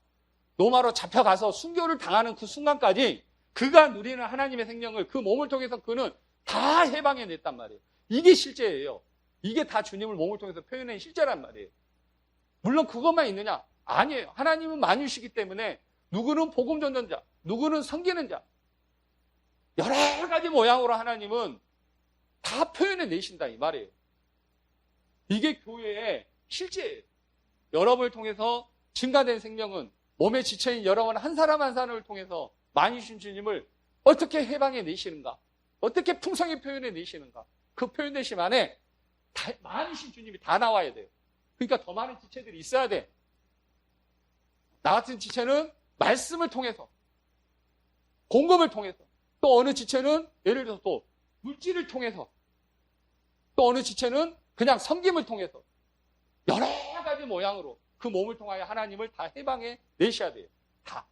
로마로 잡혀가서 순교를 당하는 그 순간까지 그가 누리는 하나님의 생명을 그 몸을 통해서 그는 다 해방해냈단 말이에요. 이게 실제예요. 이게 다 주님을 몸을 통해서 표현한 실제란 말이에요. 물론 그것만 있느냐? 아니에요. 하나님은 만유시기 때문에 누구는 복음 전전자, 누구는 섬기는 자, 여러 가지 모양으로 하나님은 다 표현해 내신다 이 말이에요. 이게 교회의 실제예요. 여러분을 통해서 증가된 생명은 몸에 지쳐있는 여러분 한 사람 한 사람을 통해서 만유신 주님을 어떻게 해방해 내시는가? 어떻게 풍성히 표현해 내시는가? 그 표현되심 안에 만유신 주님이 다 나와야 돼요. 그러니까 더 많은 지체들이 있어야 돼. 나 같은 지체는 말씀을 통해서, 공급을 통해서, 또 어느 지체는 예를 들어서 또 물질을 통해서, 또 어느 지체는 그냥 섬김을 통해서 여러 가지 모양으로 그 몸을 통하여 하나님을 다 해방해 내셔야 돼요. 다.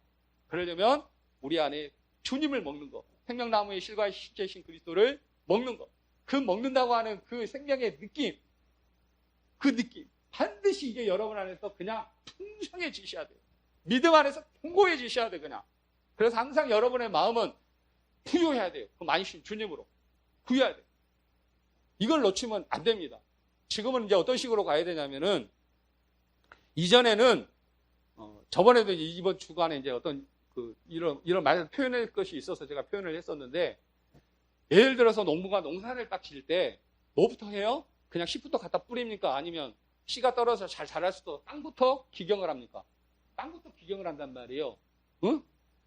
그러려면 우리 안에 주님을 먹는 것, 생명나무의 실과 실제신 그리스도를 먹는 것, 그 먹는다고 하는 그 생명의 느낌, 그 느낌 반드시 이게 여러분 안에서 그냥 풍성해지셔야 돼요. 믿음 안에서 풍부해지셔야 돼요. 그냥. 그래서 항상 여러분의 마음은 부유해야 돼요. 그 만유신 주님으로 부유해야 돼요. 이걸 놓치면 안 됩니다. 지금은 이제 어떤 식으로 가야 되냐면은 이전에는 저번에도 이번 주간에 이제 어떤 이런 말 표현할 것이 있어서 제가 표현을 했었는데, 예를 들어서 농부가 농사를 딱 지을 때 뭐부터 해요? 그냥 씨부터 갖다 뿌립니까? 아니면 씨가 떨어져 잘 자랄 수도 땅부터 기경을 합니까? 땅부터 기경을 한단 말이에요. 응?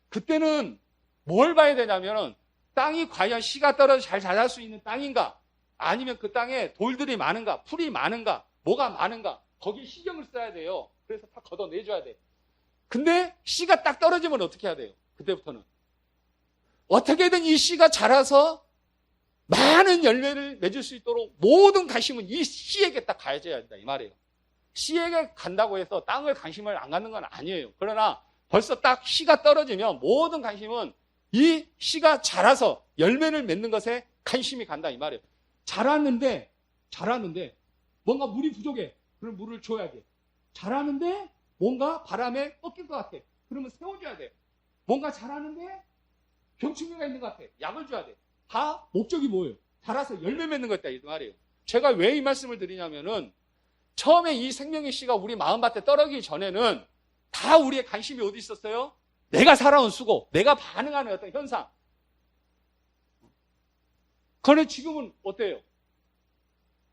그때는 뭘 봐야 되냐면은 땅이 과연 씨가 떨어져 잘 자랄 수 있는 땅인가? 아니면 그 땅에 돌들이 많은가? 풀이 많은가? 뭐가 많은가? 거기에 신경을 써야 돼요. 그래서 다 걷어내줘야 돼. 근데 씨가 딱 떨어지면 어떻게 해야 돼요? 그때부터는 어떻게든 이 씨가 자라서 많은 열매를 맺을 수 있도록 모든 관심은 이 씨에게 딱 가져야 된다 이 말이에요. 씨에게 간다고 해서 땅을 관심을 안 갖는 건 아니에요. 그러나 벌써 딱 씨가 떨어지면 모든 관심은 이 씨가 자라서 열매를 맺는 것에 관심이 간다 이 말이에요. 자랐는데 뭔가 물이 부족해. 그럼 물을 줘야 돼. 자라는데 뭔가 바람에 꺾일 것 같아. 그러면 세워줘야 돼. 뭔가 자라는데 병충해가 있는 것 같아. 약을 줘야 돼. 다 목적이 뭐예요? 자라서 열매 맺는 거다 이 말이에요. 제가 왜 이 말씀을 드리냐면은 처음에 이 생명의 씨가 우리 마음밭에 떨어지기 전에는 다 우리의 관심이 어디 있었어요? 내가 살아온 수고, 내가 반응하는 어떤 현상. 그런데 지금은 어때요?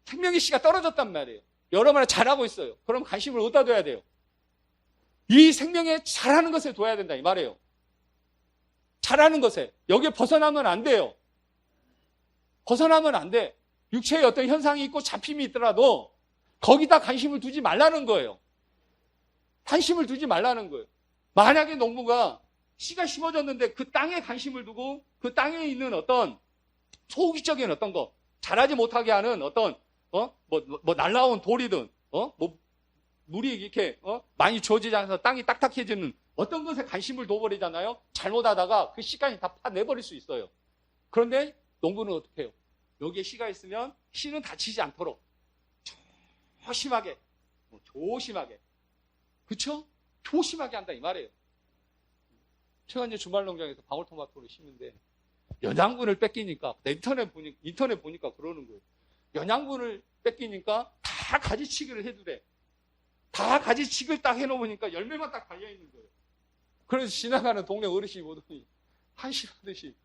생명의 씨가 떨어졌단 말이에요. 여러분이 잘하고 있어요. 그럼 관심을 어디다 둬야 돼요? 이 생명에 잘하는 것에 둬야 된다 이 말이에요. 잘하는 것에. 여기에 벗어나면 안 돼요. 벗어나면 안 돼. 육체에 어떤 현상이 있고 잡힘이 있더라도 거기다 관심을 두지 말라는 거예요. 관심을 두지 말라는 거예요. 만약에 농부가 씨가 심어졌는데 그 땅에 관심을 두고 그 땅에 있는 어떤 소극적인 어떤 거, 자라지 못하게 하는 어떤 날라온 돌이든 물이 이렇게 많이 주어지지 않아서 땅이 딱딱해지는 어떤 것에 관심을 둬버리잖아요. 잘못하다가 그 씨까지 다 파내버릴 수 있어요. 그런데 농부는 어떻게 해요? 여기에 씨가 있으면 씨는 다치지 않도록 조심하게, 그쵸? 조심하게 한다 이 말이에요. 제가 이제 주말농장에서 방울토마토를 심는데 영양분을 뺏기니까 인터넷 보니까 그러는 거예요. 영양분을 뺏기니까 다 가지치기를 해도 돼. 다 가지치기를 딱 해놓으니까 열매만 딱 달려있는 거예요. 그래서 지나가는 동네 어르신이 보더니 한심하듯이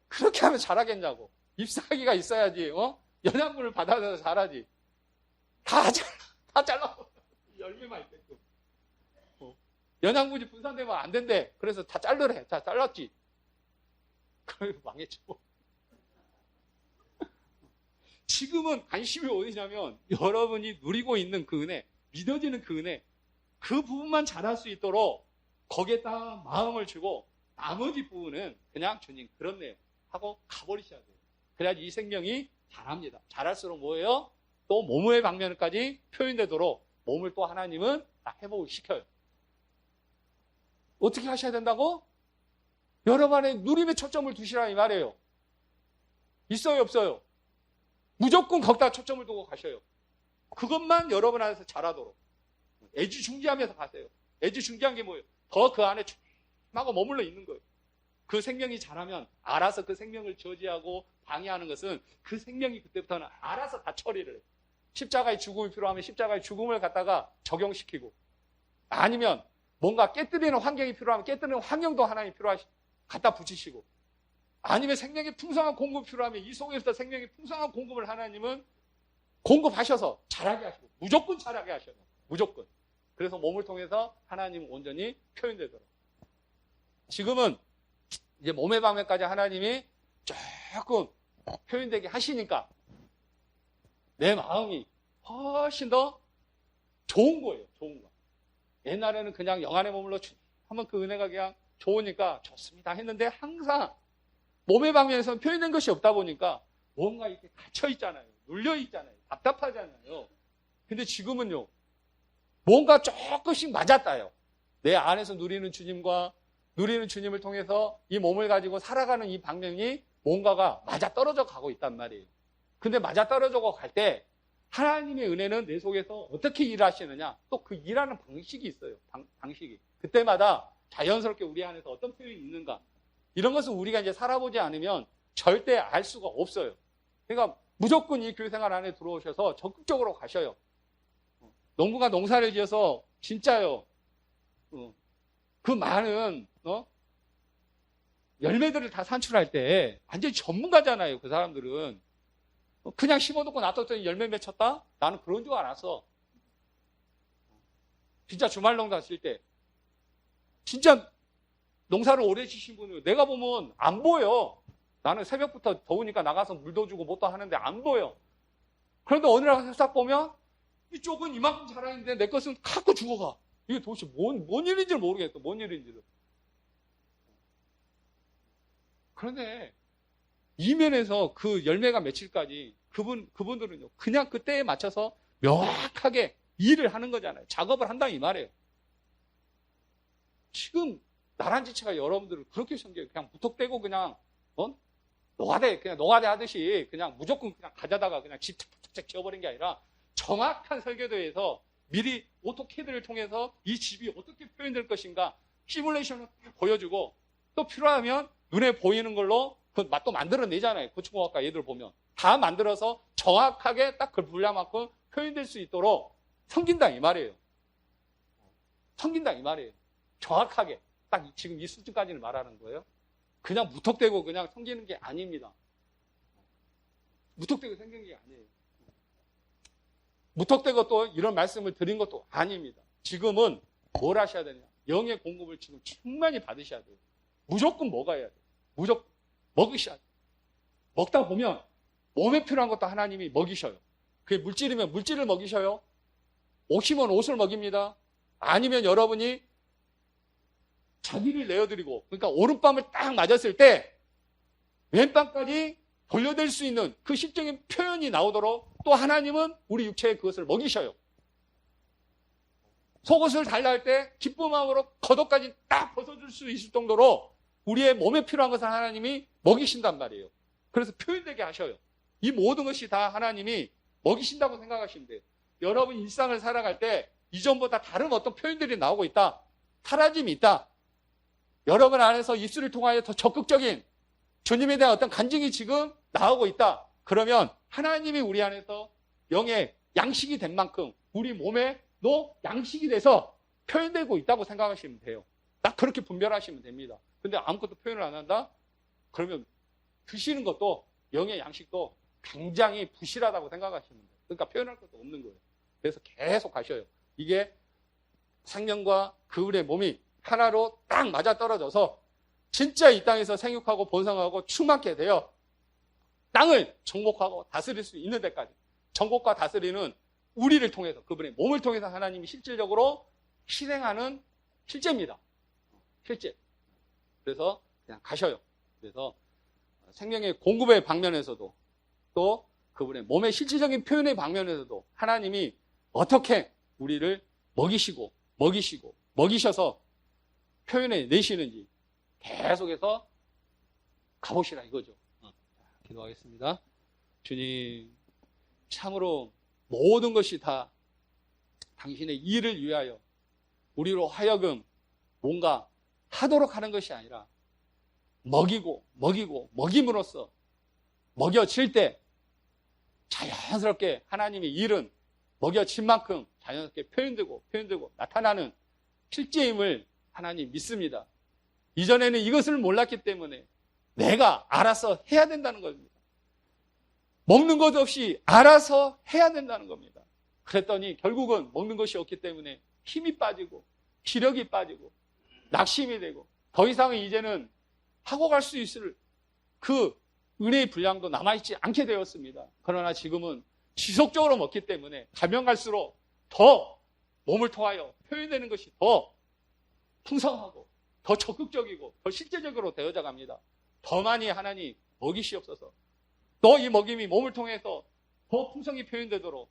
그렇게 하면 잘하겠냐고. 잎사귀가 있어야지 영양분을 받아서 자라지. 다 잘라. 열매만 있게끔. 영양분이 분산되면 안 된대. 그래서 다 자르래. 다 잘랐지. 그래서 망했죠. 지금은 관심이 어디냐면 여러분이 누리고 있는 그 은혜, 믿어지는 그 은혜, 그 부분만 잘할 수 있도록 거기에다 마음을 주고 나머지 부분은 그냥 주님 그렇네요 하고 가버리셔야 돼요. 그래야지 이 생명이 잘합니다. 잘할수록 뭐예요? 또 몸의 방면까지 표현되도록 몸을 또 하나님은 다 회복을 시켜요. 어떻게 하셔야 된다고? 여러분 안에 누림의 초점을 두시라 이 말이에요. 있어요, 없어요? 무조건 거기다 초점을 두고 가셔요. 그것만 여러분 안에서 잘하도록. 애지중지하면서 가세요. 애지중지한 게 뭐예요? 더 그 안에 하고 머물러 있는 거예요. 그 생명이 자라면 알아서 그 생명을 저지하고 방해하는 것은 그 생명이 그때부터는 알아서 다 처리를 해요. 십자가의 죽음이 필요하면 십자가의 죽음을 갖다가 적용시키고, 아니면 뭔가 깨뜨리는 환경이 필요하면 깨뜨리는 환경도 하나님 갖다 붙이시고, 아니면 생명의 풍성한 공급이 필요하면 이 속에서 생명의 풍성한 공급을 하나님은 공급하셔서 자라게 하시고, 무조건 자라게 하셔요. 무조건. 그래서 몸을 통해서 하나님은 온전히 표현되도록. 지금은 이제 몸의 방면까지 하나님이 조금 표현되게 하시니까 내 마음이 훨씬 더 좋은 거예요. 좋은 거. 옛날에는 그냥 영안에 머물러 하면 그 은혜가 그냥 좋으니까 좋습니다 했는데, 항상 몸의 방면에서는 표현된 것이 없다 보니까 뭔가 이렇게 갇혀 있잖아요. 눌려 있잖아요. 답답하잖아요. 근데 지금은요, 뭔가 조금씩 맞았다요. 내 안에서 누리는 주님을 통해서 이 몸을 가지고 살아가는 이 방면이 뭔가가 맞아떨어져 가고 있단 말이에요. 근데 맞아떨어져 갈 때 하나님의 은혜는 내 속에서 어떻게 일하시느냐, 또 그 일하는 방식이 있어요. 방식이. 그때마다 자연스럽게 우리 안에서 어떤 표현이 있는가, 이런 것은 우리가 이제 살아보지 않으면 절대 알 수가 없어요. 그러니까 무조건 이 교회생활 안에 들어오셔서 적극적으로 가셔요. 농부가 농사를 지어서 진짜요, 그 많은 열매들을 다 산출할 때 완전히 전문가잖아요. 그 사람들은 그냥 심어놓고 놔뒀더니 열매 맺혔다? 나는 그런 줄 알았어. 진짜 주말 농사 칠 때 진짜 농사를 오래 지신 분은 내가 보면 안 보여. 나는 새벽부터 더우니까 나가서 물도 주고 뭣도 하는데 안 보여. 그런데 어느 날 싹 보면 이쪽은 이만큼 자라있는데 내 것은 갖고 죽어가. 이게 도대체 뭔 일인지를 모르겠어. 뭔 일인지를. 그런데 이면에서 그 열매가 며칠까지 그분들은요, 그냥 그 때에 맞춰서 명확하게 일을 하는 거잖아요. 작업을 한다 이 말이에요. 지금 나란 지체가 여러분들을 그렇게 섬겨요. 그냥 무턱대고 그냥 노가대 하듯이 그냥 무조건 그냥 가져다가 그냥 집 착착착 지어버린 게 아니라 정확한 설계도에서 미리 오토캐드를 통해서 이 집이 어떻게 표현될 것인가 시뮬레이션을 보여주고, 또 필요하면 눈에 보이는 걸로 그 맛도 만들어내잖아요. 고층공학과 얘들 보면 다 만들어서 정확하게 딱 그 분량만큼 표현될 수 있도록 섬긴다 이 말이에요. 섬긴다 이 말이에요. 정확하게 딱 지금 이 수준까지는 말하는 거예요. 그냥 무턱대고 그냥 섬기는 게 아닙니다. 무턱대고 섬기는 게 아니에요. 무턱대고 또 이런 말씀을 드린 것도 아닙니다. 지금은 뭘 하셔야 되냐? 영의 공급을 지금 충만히 받으셔야 돼요. 무조건 먹어야 돼요. 무조건 먹으셔야 돼요. 먹다 보면 몸에 필요한 것도 하나님이 먹이셔요. 그게 물질이면 물질을 먹이셔요. 옷이면 옷을 먹입니다. 아니면 여러분이 자기를 내어드리고, 그러니까 오른밤을 딱 맞았을 때 왼밤까지 돌려댈 수 있는 그 실적인 표현이 나오도록 또 하나님은 우리 육체에 그것을 먹이셔요. 속옷을 달라 할 때 기쁜 마음으로 겉옷까지 딱 벗어줄 수 있을 정도로 우리의 몸에 필요한 것을 하나님이 먹이신단 말이에요. 그래서 표현되게 하셔요. 이 모든 것이 다 하나님이 먹이신다고 생각하시면 돼요. 여러분 일상을 살아갈 때 이전보다 다른 어떤 표현들이 나오고 있다. 사라짐이 있다. 여러분 안에서 입술을 통하여 더 적극적인 주님에 대한 어떤 간증이 지금 나오고 있다. 그러면 하나님이 우리 안에서 영의 양식이 된 만큼 우리 몸에도 양식이 돼서 표현되고 있다고 생각하시면 돼요. 딱 그렇게 분별하시면 됩니다. 근데 아무것도 표현을 안 한다? 그러면 드시는 것도 영의 양식도 굉장히 부실하다고 생각하시면 돼요. 그러니까 표현할 것도 없는 거예요. 그래서 계속 가셔요. 이게 생명과 그울의 몸이 하나로 딱 맞아떨어져서 진짜 이 땅에서 생육하고 번성하고 충만케 되어 땅을 정복하고 다스릴 수 있는 데까지, 정복과 다스리는 우리를 통해서, 그분의 몸을 통해서 하나님이 실질적으로 실행하는 실제입니다. 실제. 그래서 그냥 가셔요. 그래서 생명의 공급의 방면에서도 또 그분의 몸의 실질적인 표현의 방면에서도 하나님이 어떻게 우리를 먹이셔서 표현해 내시는지 계속해서 가보시라 이거죠. 기도하겠습니다. 주님, 참으로 모든 것이 다 당신의 일을 위하여 우리로 하여금 뭔가 하도록 하는 것이 아니라 먹임으로써 먹여질 때 자연스럽게 하나님의 일은 먹여진 만큼 자연스럽게 표현되고 나타나는 실제임을 하나님 믿습니다. 이전에는 이것을 몰랐기 때문에 내가 알아서 해야 된다는 겁니다. 먹는 것 없이 알아서 해야 된다는 겁니다. 그랬더니 결국은 먹는 것이 없기 때문에 힘이 빠지고 기력이 빠지고 낙심이 되고 더 이상은 이제는 하고 갈 수 있을 그 은혜의 분량도 남아있지 않게 되었습니다. 그러나 지금은 지속적으로 먹기 때문에 가면 갈수록 더 몸을 통하여 표현되는 것이 더 풍성하고 더 적극적이고 더 실제적으로 되어져 갑니다. 더 많이 하나님 먹이시옵소서. 또 이 먹임이 몸을 통해서 더 풍성히 표현되도록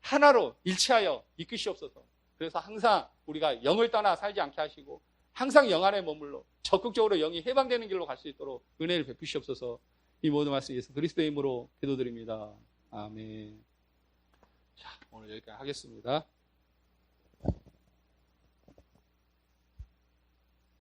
하나로 일치하여 이끄시옵소서. 그래서 항상 우리가 영을 떠나 살지 않게 하시고 항상 영 안에 머물러 적극적으로 영이 해방되는 길로 갈 수 있도록 은혜를 베푸시옵소서. 이 모든 말씀 예수 그리스도의 이름으로 기도드립니다. 아멘. 자, 오늘 여기까지 하겠습니다.